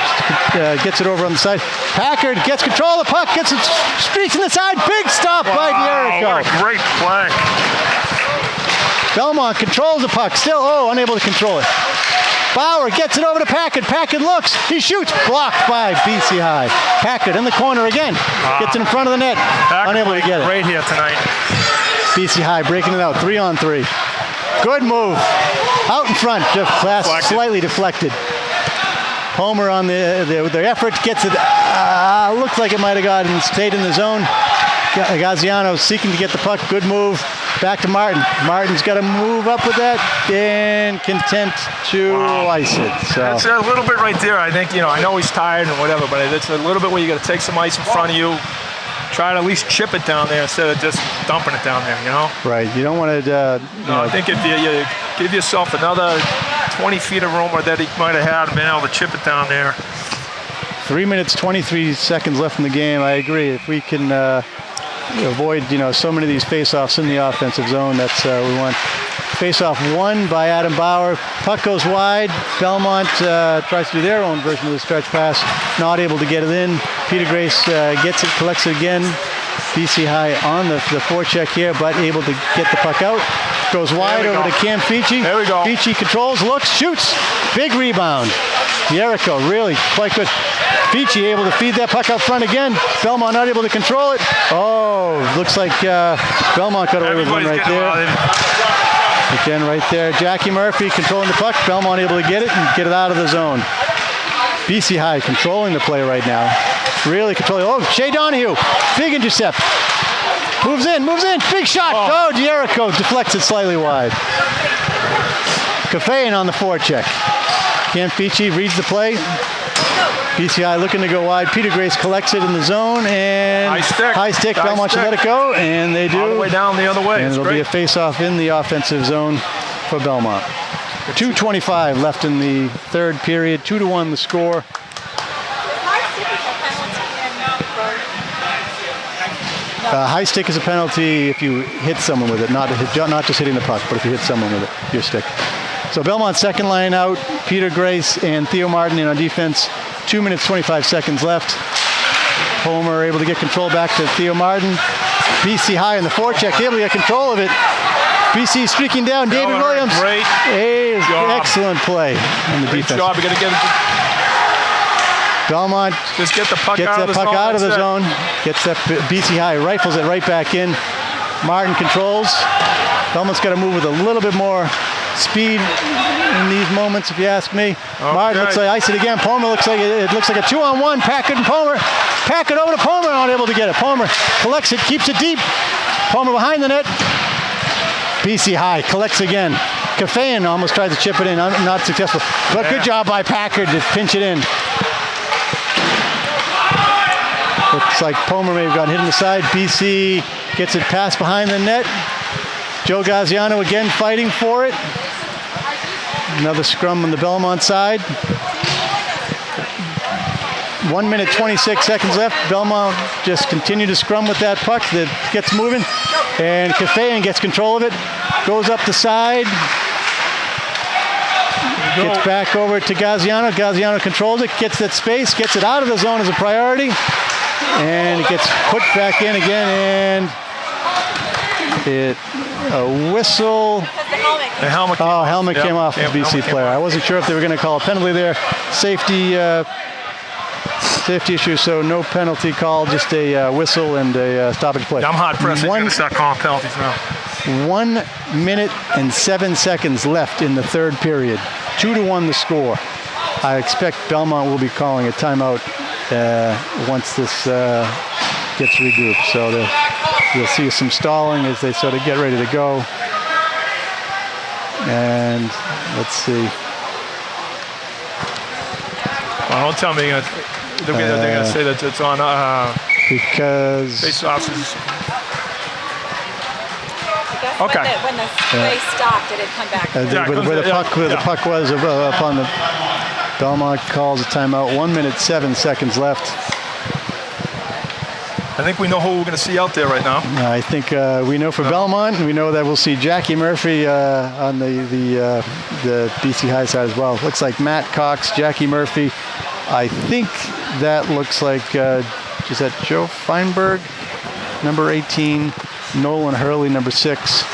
[SPEAKER 2] gets it over on the side. Packard gets control of the puck, gets it, streaks in the side. Big stop by Jericho.
[SPEAKER 3] What a great play.
[SPEAKER 2] Belmont controls the puck, still, unable to control it. Bauer gets it over to Packard. Packard looks, he shoots, blocked by BC High. Packard in the corner again, gets it in front of the net,
[SPEAKER 3] Packard
[SPEAKER 2] unable to get it.
[SPEAKER 3] Great here tonight.
[SPEAKER 2] BC High breaking it out, 3-on-3. Good move, out in front, just slightly deflected. Palmer on their effort, gets it, looks like it might have stayed in the zone. Gaziano seeking to get the puck, good move. Back to Martin. Martin's got to move up with that and content to ice it. So
[SPEAKER 3] it's a little bit right there. I think, I know he's tired and whatever, but it's a little bit where you got to take some ice in front of you, try to at least chip it down there instead of just dumping it down there,
[SPEAKER 2] Right. You don't want to,
[SPEAKER 3] I think if you give yourself another 20 feet of room or that he might have had, been able to chip it down there.
[SPEAKER 2] 3 minutes, 23 seconds left in the game. I agree. If we can avoid, so many of these face-offs in the offensive zone, that's we want. Face-off won by Adam Bauer. Puck goes wide. Belmont tries to do their own version of the stretch pass. Not able to get it in. Peter Grace gets it, collects it again. BC High on the forecheck here, but able to get the puck out. Goes wide over to Cam Fichi.
[SPEAKER 3] There we go.
[SPEAKER 2] Fichi controls, looks, shoots. Big rebound. Jericho really quite good. Fichi able to feed that puck out front again. Belmont not able to control it. Looks like Belmont got away with one right there. Again, right there. Jackie Murphy controlling the puck. Belmont able to get it and get it out of the zone. BC High controlling the play right now. Really controlling. Shea Donahue. Big intercept. Moves in. Big shot. Jericho deflects it slightly wide. Cafayan on the forecheck. Cam Fichi reads the play. BC High looking to go wide. Peter Grace collects it in the zone and high stick. Belmont should let it go, and they do.
[SPEAKER 3] All the way down the other way.
[SPEAKER 2] And it'll be a face-off in the offensive zone for Belmont. 2:25 left in the third period. 2-1 the score. High stick is a penalty if you hit someone with it, not just hitting the puck, but if you hit someone with it, your stick. So Belmont's second line out. Peter Grace and Theo Martin in on defense. 2 minutes, 25 seconds left. Homer able to get control back to Theo Martin. BC High in the forecheck, able to get control of it. BC streaking down. David Williams.
[SPEAKER 3] Great
[SPEAKER 2] job. Excellent play on the defense.
[SPEAKER 3] Great job. You got to get it.
[SPEAKER 2] Belmont
[SPEAKER 3] just get the puck
[SPEAKER 2] gets
[SPEAKER 3] out
[SPEAKER 2] that
[SPEAKER 3] of the
[SPEAKER 2] puck
[SPEAKER 3] zone.
[SPEAKER 2] Out of the zone. Gets that BC High, rifles it right back in. Martin controls. Belmont's got to move with a little bit more speed in these moments, if you ask me. Okay. Martin looks like ice it again. Palmer looks like it looks like a 2-on-1. Packard and Palmer. Packard over to Palmer, not able to get it. Palmer collects it, keeps it deep. Palmer behind the net. BC High collects again. Cafayan almost tried to chip it in, not successful. But good job by Packard to pinch it in. Looks like Palmer may have gotten hit in the side. BC gets it past behind the net. Joe Gaziano again fighting for it. Another scrum on the Belmont side. 1 minute, 26 seconds left. Belmont just continue to scrum with that puck that gets moving. And Cafayan gets control of it. Goes up the side. Gets back over to Gaziano. Gaziano controls it, gets that space, gets it out of the zone as a priority. And it gets put back in again, and a whistle.
[SPEAKER 3] The helmet
[SPEAKER 2] came off the BC player. I wasn't sure if they were going to call a penalty there. Safety issue, so no penalty call, just a whistle and a stoppage play.
[SPEAKER 3] I'm hard pressed. He's going to start calling penalties now.
[SPEAKER 2] 1 minute and 7 seconds left in the third period. 2-1 the score. I expect Belmont will be calling a timeout once this gets regrouped. So you'll see some stalling as they sort of get ready to go. And let's see.
[SPEAKER 3] Well, don't tell me they're going to say that it's on
[SPEAKER 2] because
[SPEAKER 3] face-offs. Okay.
[SPEAKER 4] When the play stopped, it had come back.
[SPEAKER 2] Where the puck was upon the Belmont calls a timeout. 1 minute 7 seconds left.
[SPEAKER 3] I think we know who we're going to see out there right now.
[SPEAKER 2] I think we know for Belmont. We know that we'll see Jackie Murphy on the BC High side as well. Looks like Matt Cox, Jackie Murphy. I think that looks like is that Joe Feinberg, number 18. Nolan Hurley, number 6.
[SPEAKER 3] 4.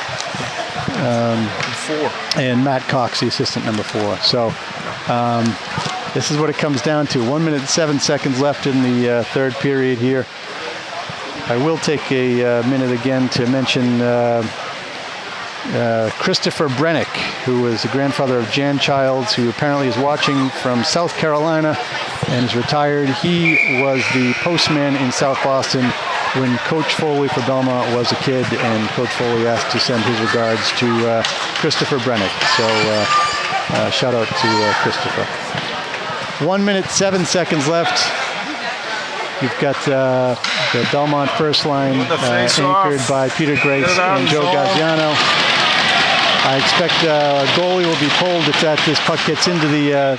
[SPEAKER 2] And Matt Cox, the assistant, number 4. So this is what it comes down to. 1 minute 7 seconds left in the third period here. I will take a minute again to mention Christopher Brennick, who was the grandfather of Jan Childs, who apparently is watching from South Carolina and is retired. He was the postman in South Boston when Coach Foley for Belmont was a kid, and Coach Foley asked to send his regards to Christopher Brennick. So shout out to Christopher. 1 minute 7 seconds left. You've got the Belmont first line anchored by Peter Grace and Joe Gaziano. I expect a goalie will be pulled if this puck gets into the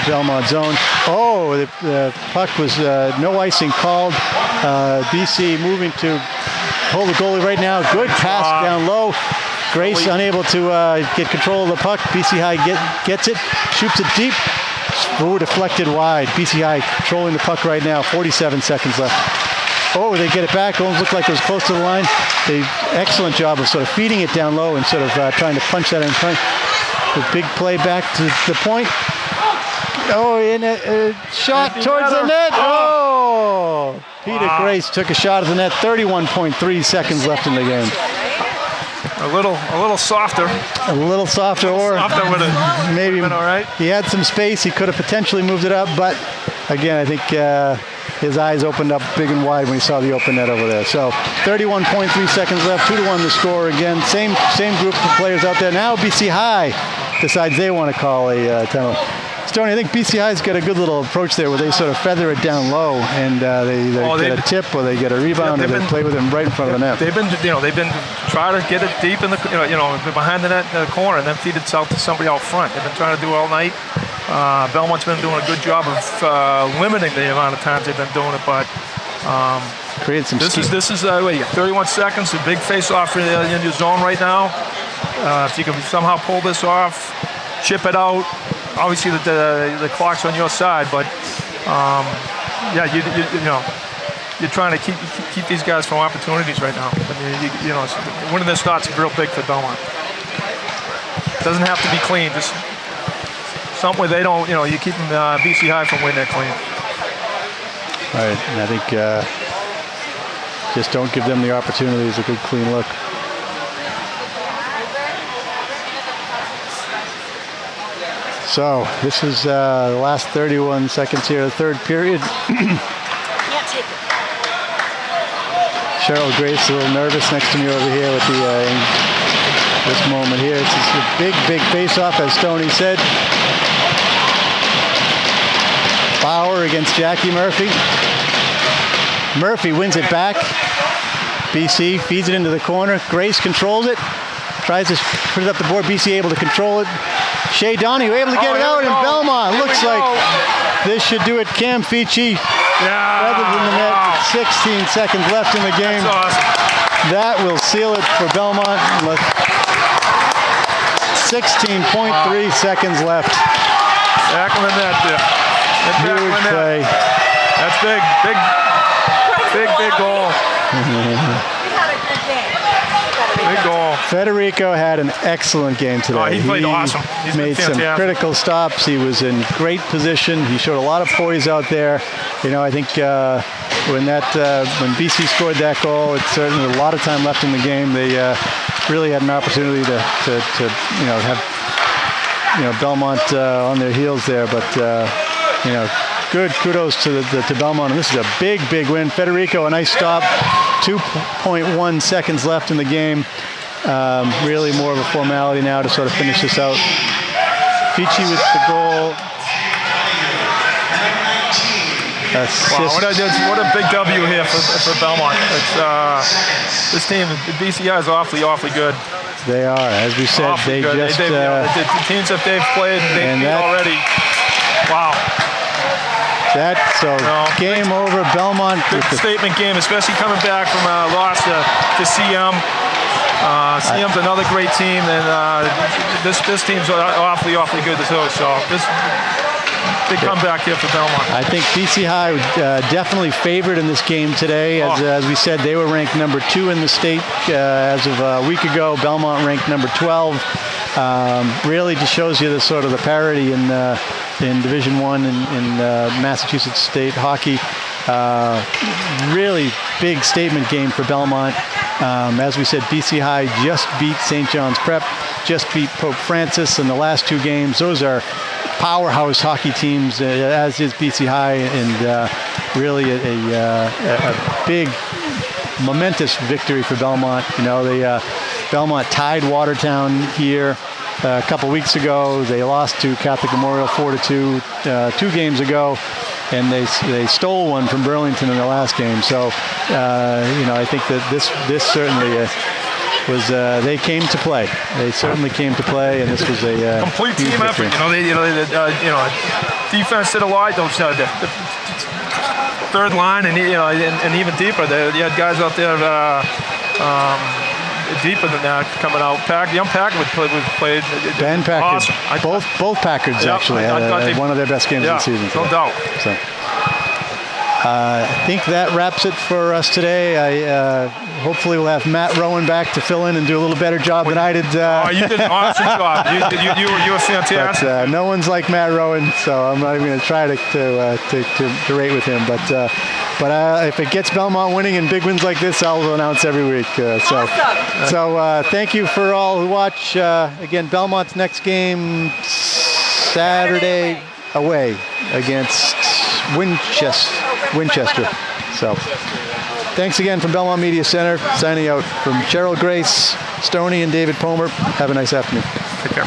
[SPEAKER 2] Belmont zone. Oh, the puck was no icing called. BC moving to pull the goalie right now. Good pass down low. Grace unable to get control of the puck. BC High gets it, shoots it deep. Ooh, deflected wide. BC High controlling the puck right now. 47 seconds left. Oh, they get it back. Almost looked like it was close to the line. Excellent job of sort of feeding it down low and sort of trying to punch that in front. The big play back to the point. Oh, and a shot towards the net. Oh! Peter Grace took a shot at the net. 31.3 seconds left in the game.
[SPEAKER 3] A little softer.
[SPEAKER 2] A little softer, or maybe
[SPEAKER 3] all right.
[SPEAKER 2] He had some space. He could have potentially moved it up, but again, I think his eyes opened up big and wide when he saw the open net over there. So 31.3 seconds left. 2-1 the score again. Same group of players out there. Now BC High decides they want to call a penalty. Stoney, I think BC High's got a good little approach there where they sort of feather it down low and they either get a tip or they get a rebound or they play with it right in front of the net.
[SPEAKER 3] They've been trying to get it deep in the behind the net in the corner and then feed it out to somebody out front. They've been trying to do it all night. Belmont's been doing a good job of limiting the amount of times they've been doing it, but
[SPEAKER 2] created some.
[SPEAKER 3] This is 31 seconds. A big face-off in your zone right now. If you can somehow pull this off, chip it out. Obviously, the clock's on your side, but you're trying to keep these guys from opportunities right now. I mean, winning this start's real big for Belmont. It doesn't have to be clean. Just something where they don't, you keep BC High from winning it clean.
[SPEAKER 2] Right, and I think just don't give them the opportunity is a good clean look. So this is the last 31 seconds here of the third period.
[SPEAKER 4] Can't take it.
[SPEAKER 2] Cheryl Grace a little nervous next to me over here with this moment here. It's just a big face-off, as Stoney said. Bauer against Jackie Murphy. Murphy wins it back. BC feeds it into the corner. Grace controls it. Tries to put it up the board. BC able to control it. Shea Donahue able to get it out, and Belmont looks like this should do it. Cam Fici rather than the net. 16 seconds left in the game.
[SPEAKER 3] That's awesome.
[SPEAKER 2] That will seal it for Belmont. 16.3 seconds left.
[SPEAKER 3] Back on the net there.
[SPEAKER 2] Huge play.
[SPEAKER 3] That's big goal.
[SPEAKER 4] You had a good game.
[SPEAKER 3] Big goal.
[SPEAKER 2] Federico had an excellent game today.
[SPEAKER 3] Oh, he played awesome. He's been
[SPEAKER 2] made some
[SPEAKER 3] fantastic.
[SPEAKER 2] critical stops. He was in great position. He showed a lot of poise out there. You know, I think when BC scored that goal, it's certainly a lot of time left in the game. They really had an opportunity to have Belmont on their heels there, but good kudos to Belmont, and this is a big win. Federico, a nice stop. 2.1 seconds left in the game. Really more of a formality now to sort of finish this out. Fici with the goal. Assist.
[SPEAKER 3] Wow, what a big W here for Belmont. It's, this team, BCI, is awfully good.
[SPEAKER 2] They are, as we said,
[SPEAKER 3] Awfully
[SPEAKER 2] they
[SPEAKER 3] good.
[SPEAKER 2] just...
[SPEAKER 3] the teams that they've played, they've beat already. Wow.
[SPEAKER 2] Game over. Belmont.
[SPEAKER 3] Big statement game, especially coming back from a loss to CM. CM's another great team, and this team's awfully good too. So this big comeback here for Belmont.
[SPEAKER 2] I think BC High definitely favored in this game today. As we said, they were ranked number 2 in the state as of a week ago. Belmont ranked number 12. Really just shows you the sort of the parity in Division I in Massachusetts State hockey. Really big statement game for Belmont. As we said, BC High just beat St. John's Prep, just beat Pope Francis in the last 2 games. Those are powerhouse hockey teams, as is BC High, and really a big, momentous victory for Belmont. Belmont tied Watertown here a couple weeks ago. They lost to Catholic Memorial 4-2 2 games ago, and they stole one from Burlington in the last game. So I think that this certainly was they came to play. They certainly came to play, and this was a
[SPEAKER 3] complete team effort. Defense did a lot. The third line and even deeper. You had guys out there deeper than that coming out. Young Packard played.
[SPEAKER 2] Ben Packard.
[SPEAKER 3] Awesome.
[SPEAKER 2] Both Packards actually had one of their best games of the season.
[SPEAKER 3] No doubt.
[SPEAKER 2] So. I think that wraps it for us today. Hopefully we'll have Matt Rowan back to fill in and do a little better job than I did.
[SPEAKER 3] You did an awesome job. You were fantastic.
[SPEAKER 2] But, no one's like Matt Rowan, so I'm not even going to try to rate with him. But if it gets Belmont winning and big wins like this, I'll announce every week. So thank you for all who watch. Again, Belmont's next game Saturday away against Winchester. So thanks again from Belmont Media Center. Signing out from Cheryl Grace, Stoney, and David Pomer. Have a nice afternoon.
[SPEAKER 3] Take care.